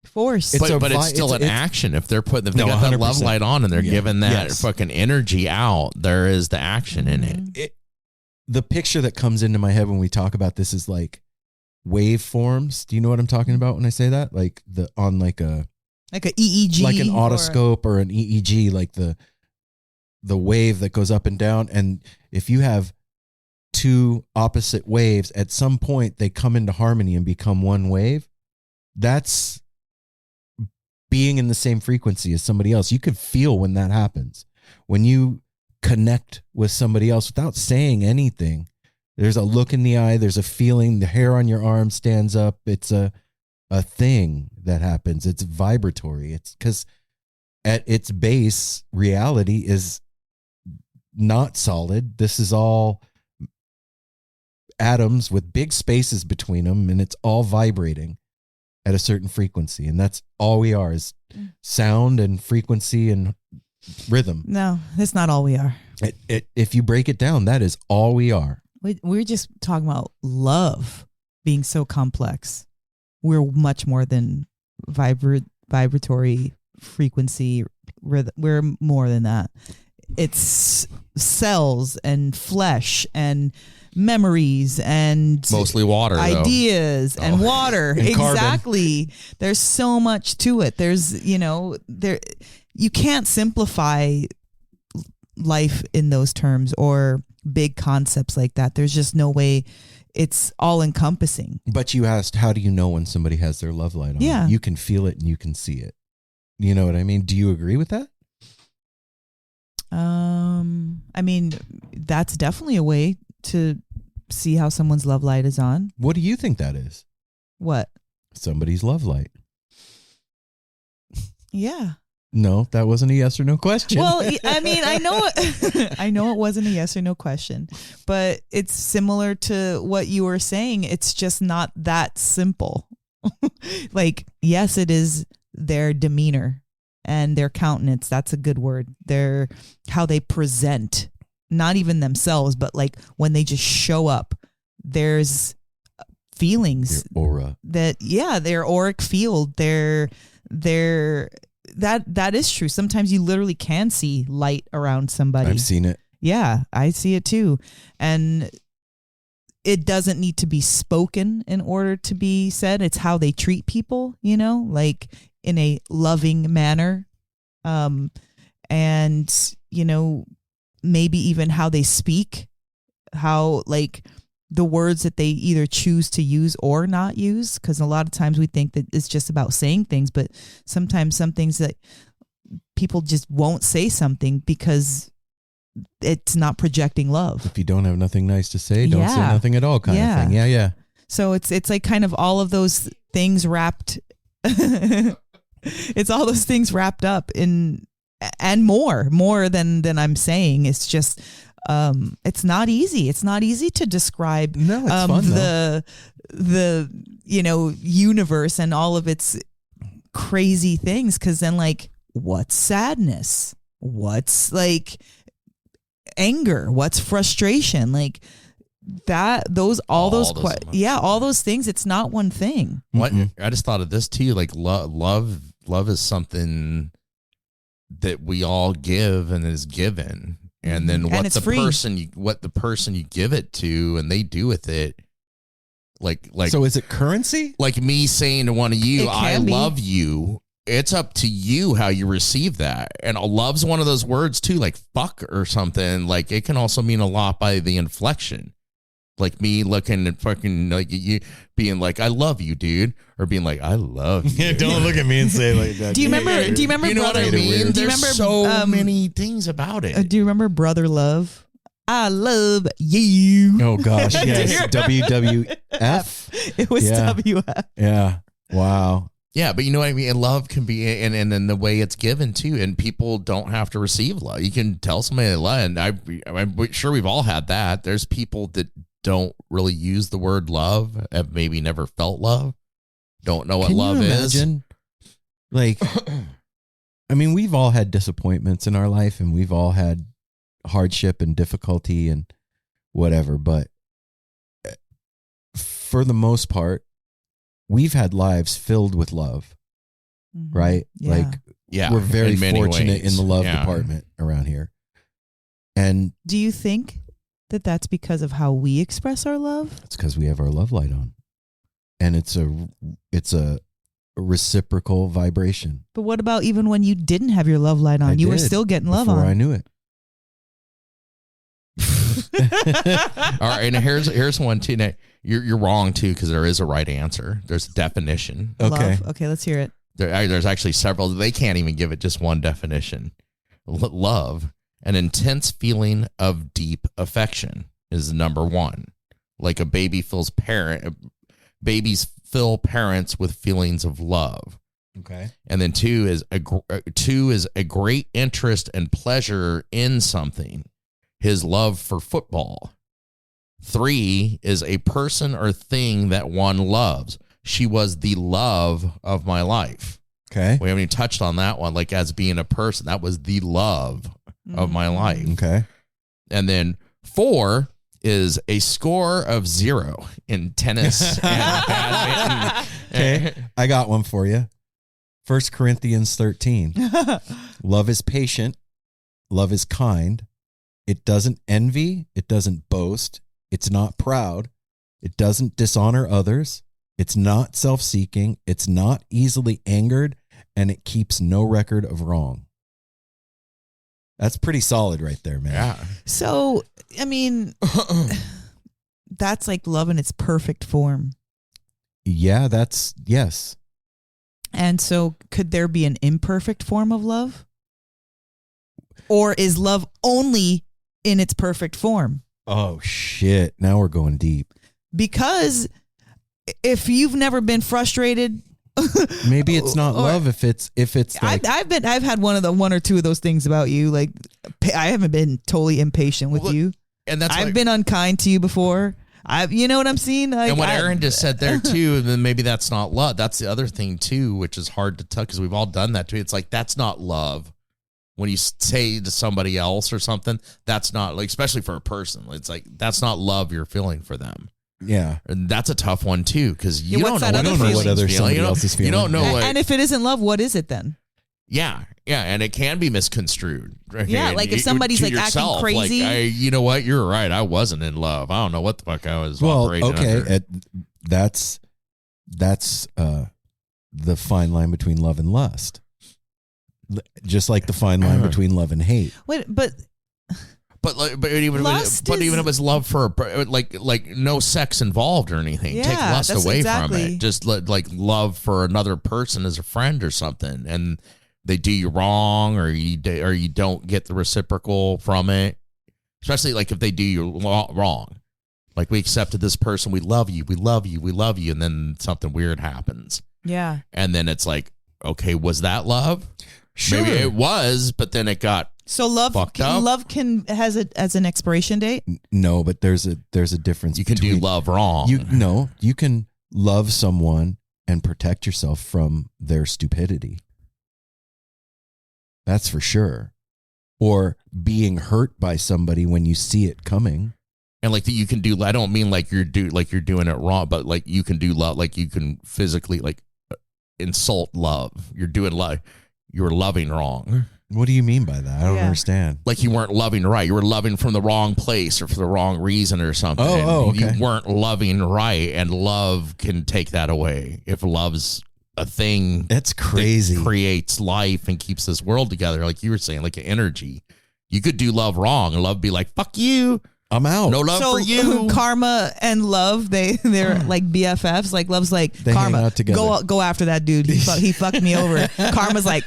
Force. It's But it's still an action. If they got that 100%. love light on and they're giving that Yes. fucking energy out, there is the action in it. The picture that comes into my head when we talk about this is like waveforms. Do you know what I'm talking about when I say that? Like like a EEG, like an otoscope or an EEG, like the wave that goes up and down. And if you have two opposite waves, at some point they come into harmony and become one wave. That's being in the same frequency as somebody else. You could feel when that happens. When you connect with somebody else without saying anything, there's a look in the eye, there's a feeling, the hair on your arm stands up. It's a thing that happens. It's vibratory. It's because at its base, reality is not solid. This is all atoms with big spaces between them, and it's all vibrating at a certain frequency. And that's all we are, is sound and frequency and rhythm. No, that's not all we are. If you break it down, that is all we are. We're just talking about love being so complex. We're much more than vibratory frequency. We're more than that. It's cells and flesh and memories and Mostly water, ideas and water. And exactly. There's so much to it. There's, you can't simplify life in those terms or big concepts like that. There's just no way it's all encompassing. But you asked, how do you know when somebody has their love light on? Yeah. You can feel it and you can see it. You know what I mean? Do you agree with that? I mean, that's definitely a way to see how someone's love light is on. What do you think that is? What? Somebody's love light. Yeah. No, that wasn't a yes or no question. Well, I mean, I know it wasn't a yes or no question, but it's similar to what you were saying. It's just not that simple. Like, yes, it is their demeanor and their countenance. That's a good word. Their how they present, not even themselves, but like when they just show up, there's feelings. Your aura. Their auric field, their that is true. Sometimes you literally can see light around somebody. I've seen it. Yeah, I see it too. And it doesn't need to be spoken in order to be said. It's how they treat people, you know, like in a loving manner. And, you know, maybe even how they speak, how like the words that they either choose to use or not use. Because a lot of times we think that it's just about saying things, but sometimes some things that people just won't say something because it's not projecting love. If you don't have nothing nice to say, don't say Yeah. nothing at all kind of thing. Yeah, yeah. So it's like kind of all of those things wrapped. It's all those things wrapped up in, and more than I'm saying. It's just, it's not easy. It's not easy to describe No, it's fun, the you know, universe and all of its crazy things. Cause then like, what's sadness? What's like anger? What's frustration? Like all those things. It's not one thing. What I just thought of this too, like love is something that we all give and is given, and then what the person you give it to and they do with it, like so is it currency? like me saying to one of you, It I can be. love you. It's up to you how you receive that. And love's one of those words too, like fuck or something. Like it can also mean a lot by the inflection. Like me looking at fucking like you being like, I love you, dude. Or being like, I love you. Yeah, don't look at me and say like that. Do you remember You know what I Brother? mean? Do you There's remember so many things about it. Do you remember Brother Love? I love you. Oh gosh, yes. WWF. It was Yeah. WF. Yeah. Wow. Yeah, but you know what I mean? And love can be, and then the way it's given too, and people don't have to receive love. You can tell somebody they love, and I'm sure we've all had that. There's people that don't really use the word love, have maybe never felt love, don't know what Can love you is. imagine? Like, I mean, we've all had disappointments in our life, and we've all had hardship and difficulty and whatever. But for the most part, we've had lives filled with love, right? Yeah. Like, Yeah, we're very in many fortunate ways. in the love Yeah. department around here. And Do you think that that's because of how we express our love? it's because we have our love light on, and it's a reciprocal vibration. But what about even when you didn't have your love light on? I You were did still getting love before on. I knew it. All right, and here's one too. Now, you're wrong too, because there is a right answer. There's a definition. Okay. Love? Okay, let's hear it. There's actually several. They can't even give it just one definition. Love, an intense feeling of deep affection, is number one. Like a baby babies fill parents with feelings of love. Okay. And then two is a great interest and pleasure in something. His love for football. 3 is a person or thing that one loves. She was the love of my life. Okay. We haven't even touched on that one. Like as being a person, that was the love of my life. Okay. And then 4 is a score of 0 in tennis and badminton. Okay. I got one for you. 1 Corinthians 13. Love is patient. Love is kind. It doesn't envy. It doesn't boast. It's not proud. It doesn't dishonor others. It's not self-seeking. It's not easily angered. And it keeps no record of wrong. That's pretty solid right there, man. Yeah. So, I mean, that's like love in its perfect form. Yeah, yes. And so could there be an imperfect form of love? Or is love only in its perfect form? Oh shit. Now we're going deep. Because if you've never been frustrated, maybe it's not love if it's like, I've had one or two of those things about you. Like I haven't been totally impatient with you. And that's I've been unkind to you before. You know what I'm saying? Like, and what Aaron just said there too, and then maybe that's not love. That's the other thing too, which is hard to tell because we've all done that too. It's like, that's not love. When you say to somebody else or something, that's not, like, especially for a person, it's like, that's not love you're feeling for them. Yeah. And that's a tough one too, because you don't know what other somebody else is feeling. You don't know what. And if it isn't love, what is it then? Yeah, and it can be misconstrued. Right? Yeah, like if somebody's like acting crazy. Like, you know what? You're right. I wasn't in love. I don't know what the fuck I was operating under. That's the fine line between love and lust. Just like the fine line between love and hate. Wait, but even if it was love for like no sex involved or anything, take lust away from it. Just like love for another person as a friend or something, and they do you wrong or you don't get the reciprocal from it. Especially like if they do you wrong, like we accepted this person, we love you, and then something weird happens. Yeah, and then it's like, okay, was that love? Sure. Maybe it was, but then it got fucked up. Love has it as an expiration date? No, but there's a difference. You can do love wrong. You can love someone and protect yourself from their stupidity. That's for sure. Or being hurt by somebody when you see it coming. And like that you can do, I don't mean like you're doing it wrong, but like you can do love, like you can physically like insult love. You're doing love. You're loving wrong. What do you mean by that? I don't understand. Like you weren't loving right. You were loving from the wrong place or for the wrong reason or something. Okay. You weren't loving right, and love can take that away. If love's a thing, that's crazy. That creates life and keeps this world together, like you were saying, like an energy. You could do love wrong, and love be like, "Fuck you, I'm out. No love for you." Karma and love, they're like BFFs. Like love's like, they Karma, hang out together. Go after that dude. He fucked me over. Karma's like,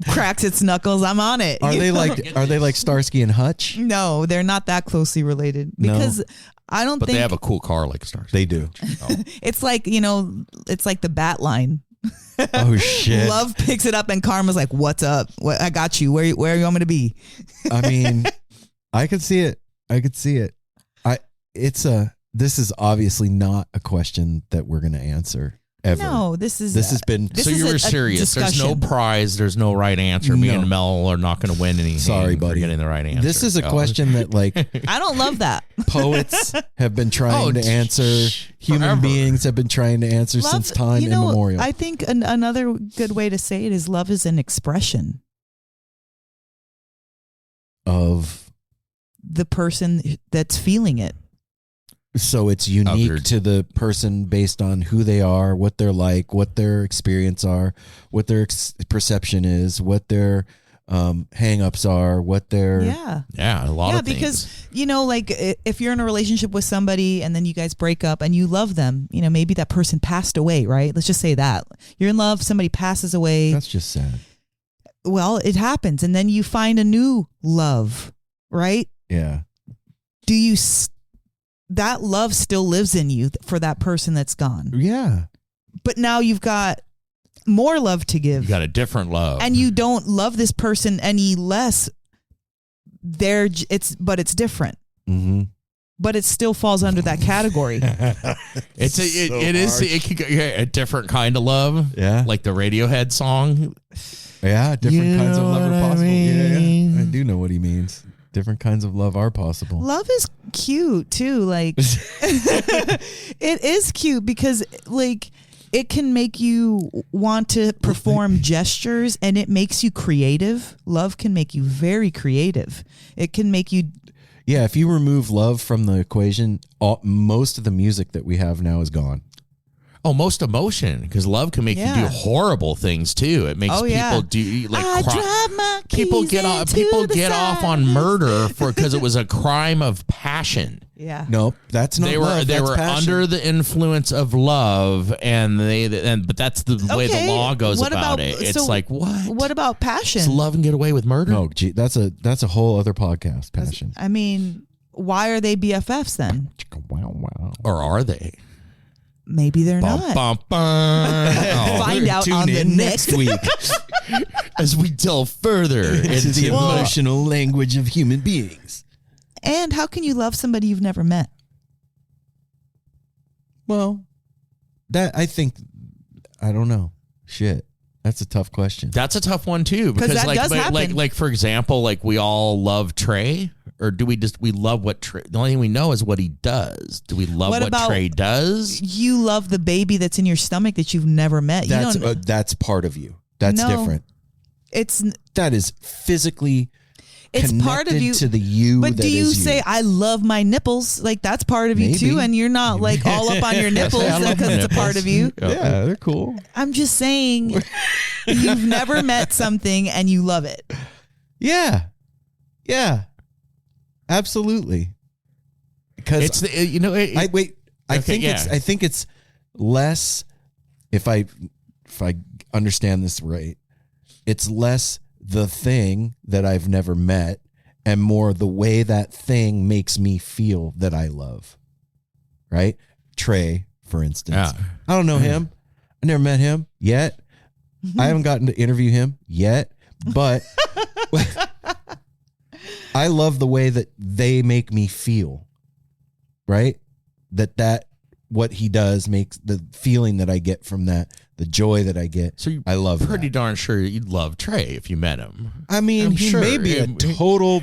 cracks its knuckles. I'm on it. Are they like Starsky and Hutch? No, they're not that closely related because I don't think. But they have a cool car like Starsky. They do. It's like it's like the bat line. Oh shit! Love picks it up and Karma's like, "What's up? I got you. Where you want me to be?" I mean, I could see it. This is obviously not a question that we're going to answer ever. No, this has been. So you were serious. There's no prize. There's no right answer. Me and Mel are not going to win anything. Sorry, buddy. For getting the right answer. This is a question that like I don't love that. Poets have been trying to answer. Human beings have been trying to answer since time immemorial. I think another good way to say it is love is an expression of the person that's feeling it. So it's unique to the person based on who they are, what they're like, what their experience are, what their perception is, what their hang-ups are, what their a lot of things. Because like if you're in a relationship with somebody and then you guys break up and you love them, maybe that person passed away, right? Let's just say that you're in love, somebody passes away. That's just sad. Well, it happens, and then you find a new love, right? Yeah. Do you? That love still lives in you for that person that's gone. Yeah. But now you've got more love to give. You got a different love. And you don't love this person any less. It's different. Mm-hmm. But it still falls under that category. It could go a different kind of love. Yeah. Like the Radiohead song. Yeah, different kinds of love are possible. Yeah. I do know what he means. Different kinds of love are possible. Love is cute too. Like it is cute because like it can make you want to perform gestures and it makes you creative. Love can make you very creative. It can make you. Yeah. If you remove love from the equation, most of the music that we have now is gone. Oh, most emotion, because love can make you do horrible things too. It makes people do like people get off on murder because it was a crime of passion. Yeah. Nope, that's not They love. were That's passion. under the influence of love, but that's the way the law goes about it. It's so like what? What about passion? Does love and get away with murder? No, gee, that's a whole other podcast. Passion. I mean, why are they BFFs then? Wow. Or are they? Maybe they're Bum, not. bum, bum. Find out Tune on the in next next week As we delve further into the into emotional language of human beings. And how can you love somebody you've never met? Well, I don't know. Shit. That's a tough question. That's a tough one too, 'Cause that does happen. like for example, like we all love Trey, or do we love what Trey? The only thing we know is what he does. Do we love what about Trey does? You love the baby that's in your stomach that you've never met. That's part of you. That's No. different. That is physically It's part of connected you to the you. But that do you is say I love my nipples? Like that's part of you Maybe. too, and you're not like all up on your nipples I love because my it's a part nipples. of you. Yeah, they're cool. I'm just saying, you've never met something and you love it. Yeah. Absolutely. Because It's the I think it's less. If I understand this right, it's less the thing that I've never met and more the way that thing makes me feel that I love. Right? Trey, for instance. Yeah. I don't know him. I never met him yet. I haven't gotten to interview him yet, but I love the way that they make me feel. Right? That what he does makes the feeling that I get from that, the joy that I get. So I love pretty that. darn sure you'd love Trey if you met him. I mean, I'm he sure. may be a total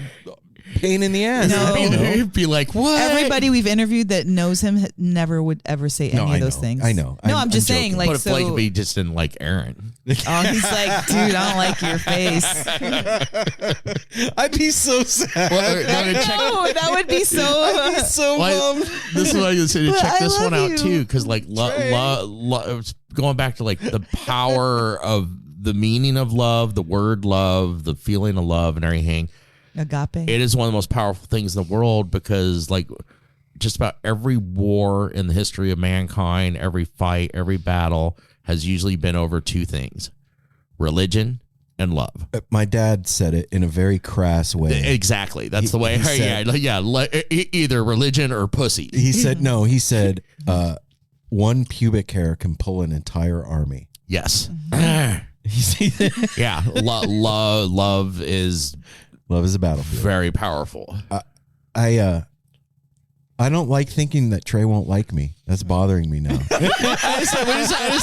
pain in the ass. No. He'd be like, what? Everybody we've interviewed that knows him never would ever say any of those things. I know. No, I'm just saying, joking. like, But if so. like if he just didn't like Aaron. Oh, he's like, dude, I don't like your face. I'd be so sad. No, that would be so. I'd be so bummed. This is what I was saying to But check I this one love out you. too, because like going back to like the power of the meaning of love, the word love, the feeling of love, and everything. Agape. It is one of the most powerful things in the world because like just about every war in the history of mankind, every fight, every battle has usually been over two things: religion and love. My dad said it in a very crass way. Exactly. That's the way. he said- Either religion or pussy. He said, no, he said, one pubic hair can pull an entire army. Yes. Yeah. Love is Love is a battlefield. very powerful. I don't like thinking that Trey won't like me. That's bothering me now. I just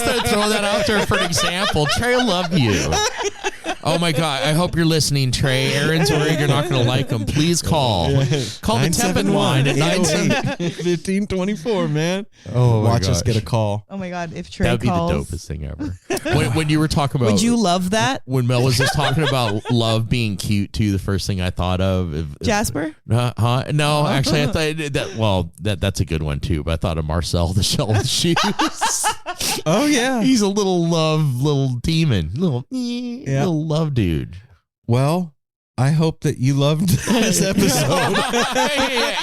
thought to throw that out there for an example. Trey will love you. Oh my God. I hope you're listening, Trey. Aaron's worried you're not going to like him. Please call. Call the Temp and Wine at 1524, man. Oh, watch us gosh. get a call. Oh my God! If Trey That would be the calls, dopest thing ever. When you were talking about, would you love that, when Mel was just talking about love being cute too, the first thing I thought of Jasper? No, actually, I thought that's a good one too. But I thought of Marcel the Shell with Shoes. Oh yeah. He's a little demon, little love dude. Well, I hope that you loved this episode.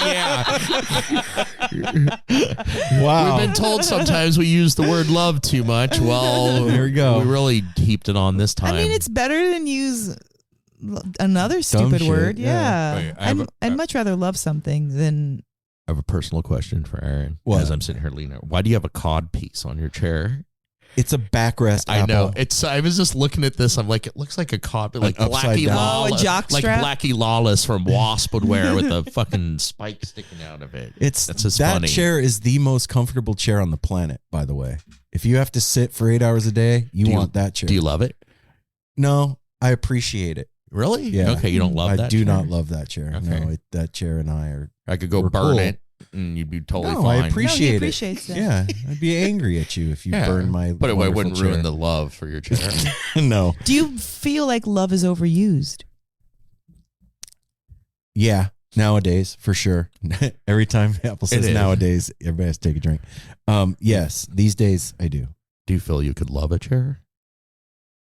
Yeah. Wow. We've been told sometimes we use the word love too much. Well, There we go. We really heaped it on this time. I mean, it's better than use another stupid shit, word. yeah. Yeah, Wait, I'd much rather love something than. I have a personal question for Aaron. What? As I'm sitting here leaning, why do you have a cod piece on your chair? It's a backrest I apple. know. I was just looking at this. I'm like, it looks like a cod, like upside Blackie down. Lawless, Oh, a jock like strap? Blackie Lawless from Wasp would wear with the fucking spike sticking out of it. That's just that funny. chair is the most comfortable chair on the planet, by the way. If you have to sit for 8 hours a day, you want that chair. Do you love it? No, I appreciate it. Really? Yeah. Okay, you don't love I that. do chair? not love that chair. Okay. No, that chair and I are. I could go We're burn cool. it, and you'd be totally No, fine. I appreciate No, he it. appreciates it. Yeah, I'd be angry at you if you burn my. But it wonderful wouldn't chair. ruin the love for your chair. No. Do you feel like love is overused? Yeah, nowadays for sure. Every time Apple says It is. nowadays, everybody has to take a drink. Yes, these days I do. Do you feel you could love a chair?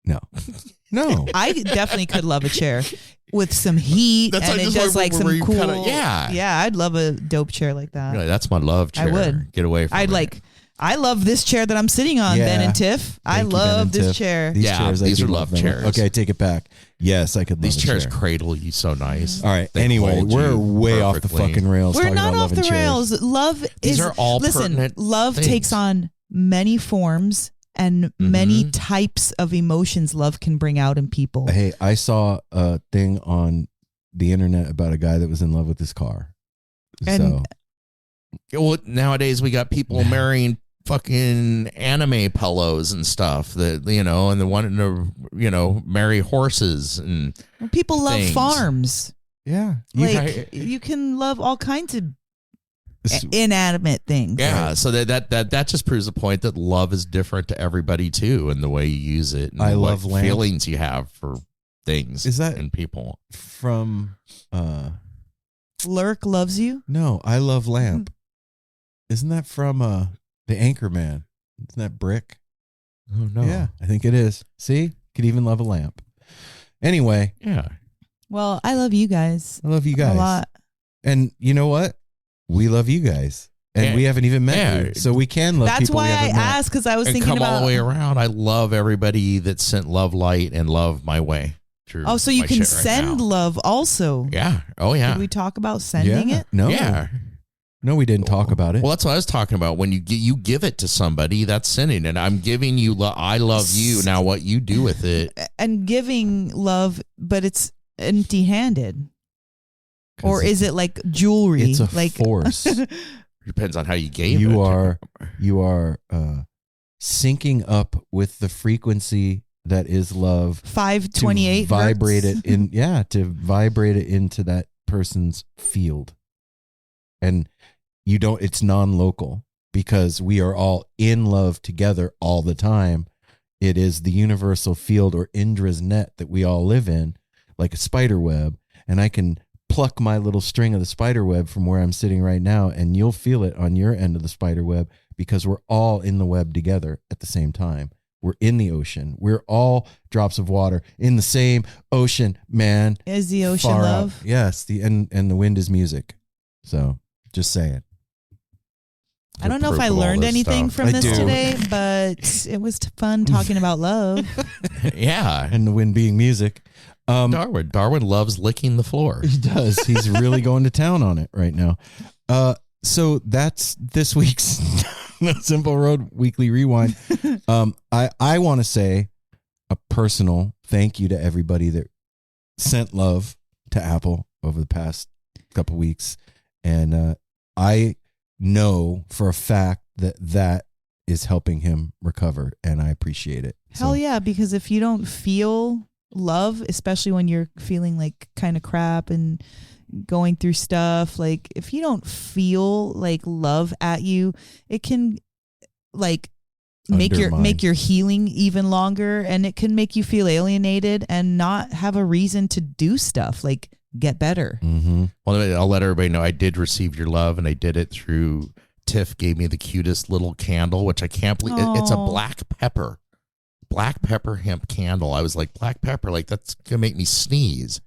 No. No. I definitely could love a chair with some heat That's and what I it just does wonder like some where you cool. kinda- yeah. Yeah, I'd love a dope chair like that. Really, that's my love chair. I would. Get away from it. I love this chair that I'm sitting on, Yeah. Ben and Tiff. I Thank you, Ben love and this Tiff. chair. These Yeah, chairs, I these do are love them. chairs. Okay, I take it back. Yes, I could love These a chairs chair. cradle you so nice. All right. They Anyway, hold we're you way off the perfectly. fucking rails. We're talking not about off the loving chairs. rails. Love These is are all listen. pertinent Love things. takes on many forms and many types of emotions. Love can bring out in people. Hey, I saw a thing on the internet about a guy that was in love with his car. And- Well, nowadays we got people marrying fucking anime pillows and stuff that and they wanting to marry horses and People love things. farms. yeah. Like you can love all kinds of inanimate things. yeah. So that just proves the point that love is different to everybody too, and the way you use it. And I what love lamp. feelings you have for things. Is that- and people? From Lurk loves you. no, I Love Lamp. Isn't that from the Anchorman? Isn't that Brick? Oh no. Yeah, I think it is. See? Could even love a lamp. Anyway, Yeah. Well, I love you guys I love you guys. a lot. And you know what? We love you guys. And Yeah. we haven't even met Yeah. you. So we can love That's people we why I haven't met. asked, because I was And thinking come about. all the way around. I love everybody that sent love light and love my way through. Oh, so you my can shit right send now. love also. Yeah. Oh yeah. Did we talk about sending Yeah. it? No. Yeah. No, we didn't talk about it. Well, that's what I was talking about. When you give it to somebody, that's sending, and I'm giving you. I love you. Now, what you do with it? And giving love, but it's empty-handed, or is it like jewelry? It's a like force. Depends on how you gave it. you are syncing up with the frequency that is love 528 to vibrate hertz. it in to vibrate it into that person's field. And it's non-local because we are all in love together all the time. It is the universal field or Indra's net that we all live in, like a spider web, and I can pluck my little string of the spider web from where I'm sitting right now, and you'll feel it on your end of the spider web because we're all in the web together at the same time. We're in the ocean. We're all drops of water in the same ocean, man. Is the ocean Far out. love? Yes, and the wind is music. So just saying. I don't know if proof I of all learned this anything stuff. from I this do. today, but it was fun talking about love. Yeah. And the wind being music. Darwin loves licking the floor. He does. He's really going to town on it right now. So that's this week's Simple Road Weekly Rewind. I want to say a personal thank you to everybody that sent love to Apple over the past couple weeks. And I know for a fact that is helping him recover, and I appreciate it. Hell yeah, because if you don't feel love, especially when you're feeling like kind of crap and going through stuff, like if you don't feel like love at you, it can like Undermine. make your healing even longer, and it can make you feel alienated and not have a reason to do stuff like get better. Mm-hmm. Well, I'll let everybody know I did receive your love, and I did it through Tiff gave me the cutest little candle, which I can't believe. It's a Aw. black pepper hemp candle. I was like, black pepper, like that's gonna make me sneeze.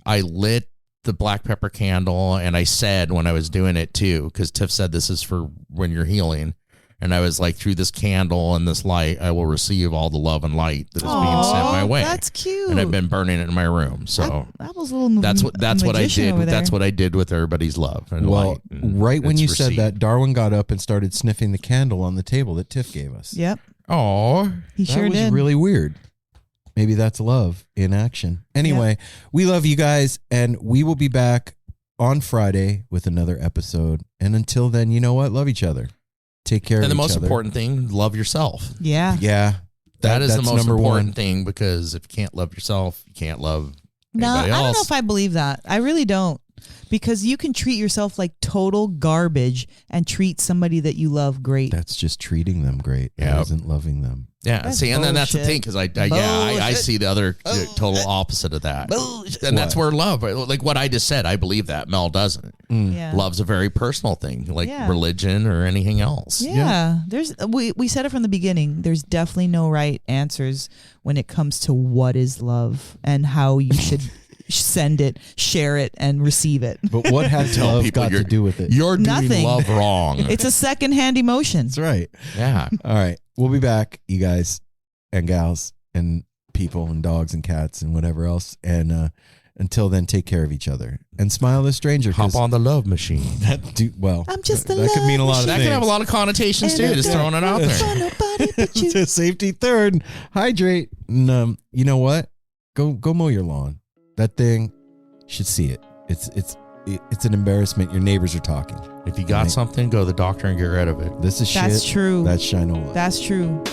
I lit the black pepper candle, and I said when I was doing it too, because Tiff said this is for when you're healing. And I was like, through this candle and this light, I will receive all the love and light that is being sent my way. That's cute. And I've been burning it in my room. So that was a little that's what I magician did. over there. That's what I did with everybody's love and Well, light. And right when it's you said received. that, Darwin got up and started sniffing the candle on the table that Tiff gave us. Yep, Oh, he That sure was did. really weird. Maybe that's love in action. Anyway, we love you guys, and we will be back on Friday with another episode. And until then, you know what? Love each other. Take care of and the each most other. important thing, love yourself. Yeah. Yeah. That is the that's most number important one. thing, because if you can't love yourself, you can't love No, anybody else. I don't know if I believe that. I really don't. Because you can treat yourself like total garbage and treat somebody that you love great. That's just treating them great. That Yeah. isn't loving them. Yeah, That's see, and then that's the bullshit. thing, because I see the other total opposite of that. And that's where love, like what I just said, I believe that. Mel doesn't. Yeah. Love's a very personal thing, like Yeah. religion or anything else. Yeah. There's we said it from the beginning. There's definitely no right answers when it comes to what is love and how you should send it, share it, and receive it. But what has Tell love people got to do with it? You're doing Nothing. love wrong. It's a secondhand emotion. That's right. Yeah. All right. We'll be back, you guys and gals and people and dogs and cats and whatever else. And until then, take care of each other and smile at a stranger. Hop on the love machine. Well, I'm just a that could mean a lot of That things. can have a lot of connotations too. Just throwing it out there. Nobody but you. Safety third. Hydrate. And, you know what? Go mow your lawn. That thing, you should see it. It's an embarrassment. Your neighbors are talking. If you got something, go to the doctor and get rid of it. This is shit. That's true. That's Shinola. That's true.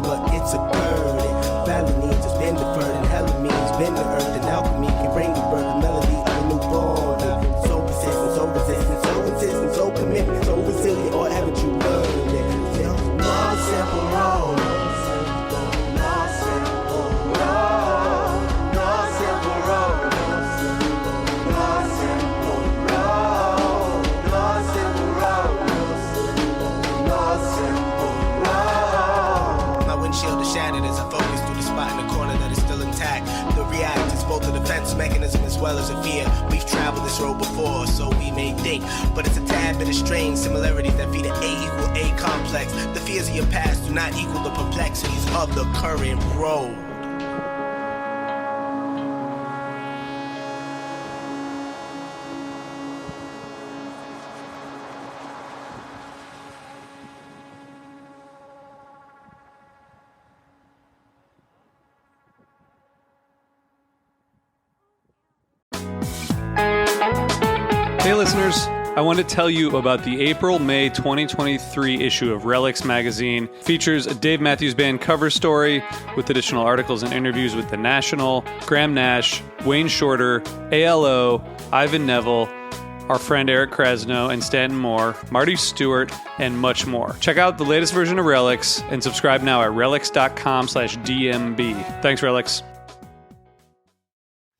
But it's a burden. Valley needs has been deferred, and hella means been the earth, and alchemy can bring the birth, the melody of a newborn. So persistent, so resistant, so insistent, so commitment, so resilient, or haven't you learned it? One simple road. Shattered as I focus through the spot in the corner that is still intact. The react is both a defense mechanism as well as a fear. We've traveled this road before, so we may think, but it's a tad bit of strange similarities that feed an A equal A complex. The fears of your past do not equal the perplexities of the current road. Hey listeners, I want to tell you about the April-May 2023 issue of Relics magazine. Features a Dave Matthews Band cover story with additional articles and interviews with The National, Graham Nash, Wayne Shorter, ALO, Ivan Neville, our friend Eric Krasno and Stanton Moore, Marty Stewart, and much more. Check out the latest version of Relics and subscribe now at relics.com/DMB. Thanks, Relics.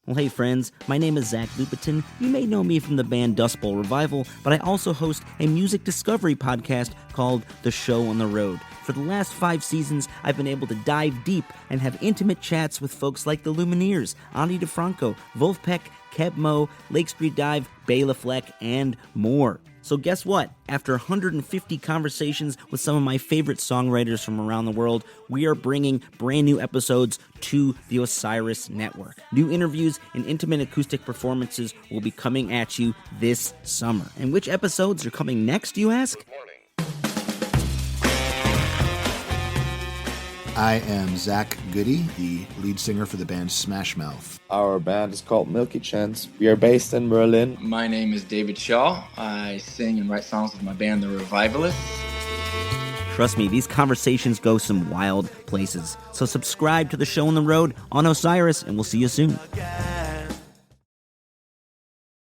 Well, hey friends, my name is Zach Lupitin. You may know me from the band Dust Bowl Revival, but I also host a music discovery podcast called The Show on the Road. For the last 5 seasons, I've been able to dive deep and have intimate chats with folks like the Lumineers, Ani DeFranco, Wolfpack, Keb Mo, Lake Street Dive, Bela Fleck, and more. So guess what? After 150 conversations with some of my favorite songwriters from around the world, we are bringing brand new episodes to the Osiris Network. New interviews and intimate acoustic performances will be coming at you this summer. And which episodes are coming next, you ask? I am Zach Goody, the lead singer for the band Smash Mouth. Our band is called Milky Chance. We are based in Berlin. My name is David Shaw. I sing and write songs with my band, The Revivalists. Trust me, these conversations go some wild places. So subscribe to The Show on the Road on Osiris, and we'll see you soon.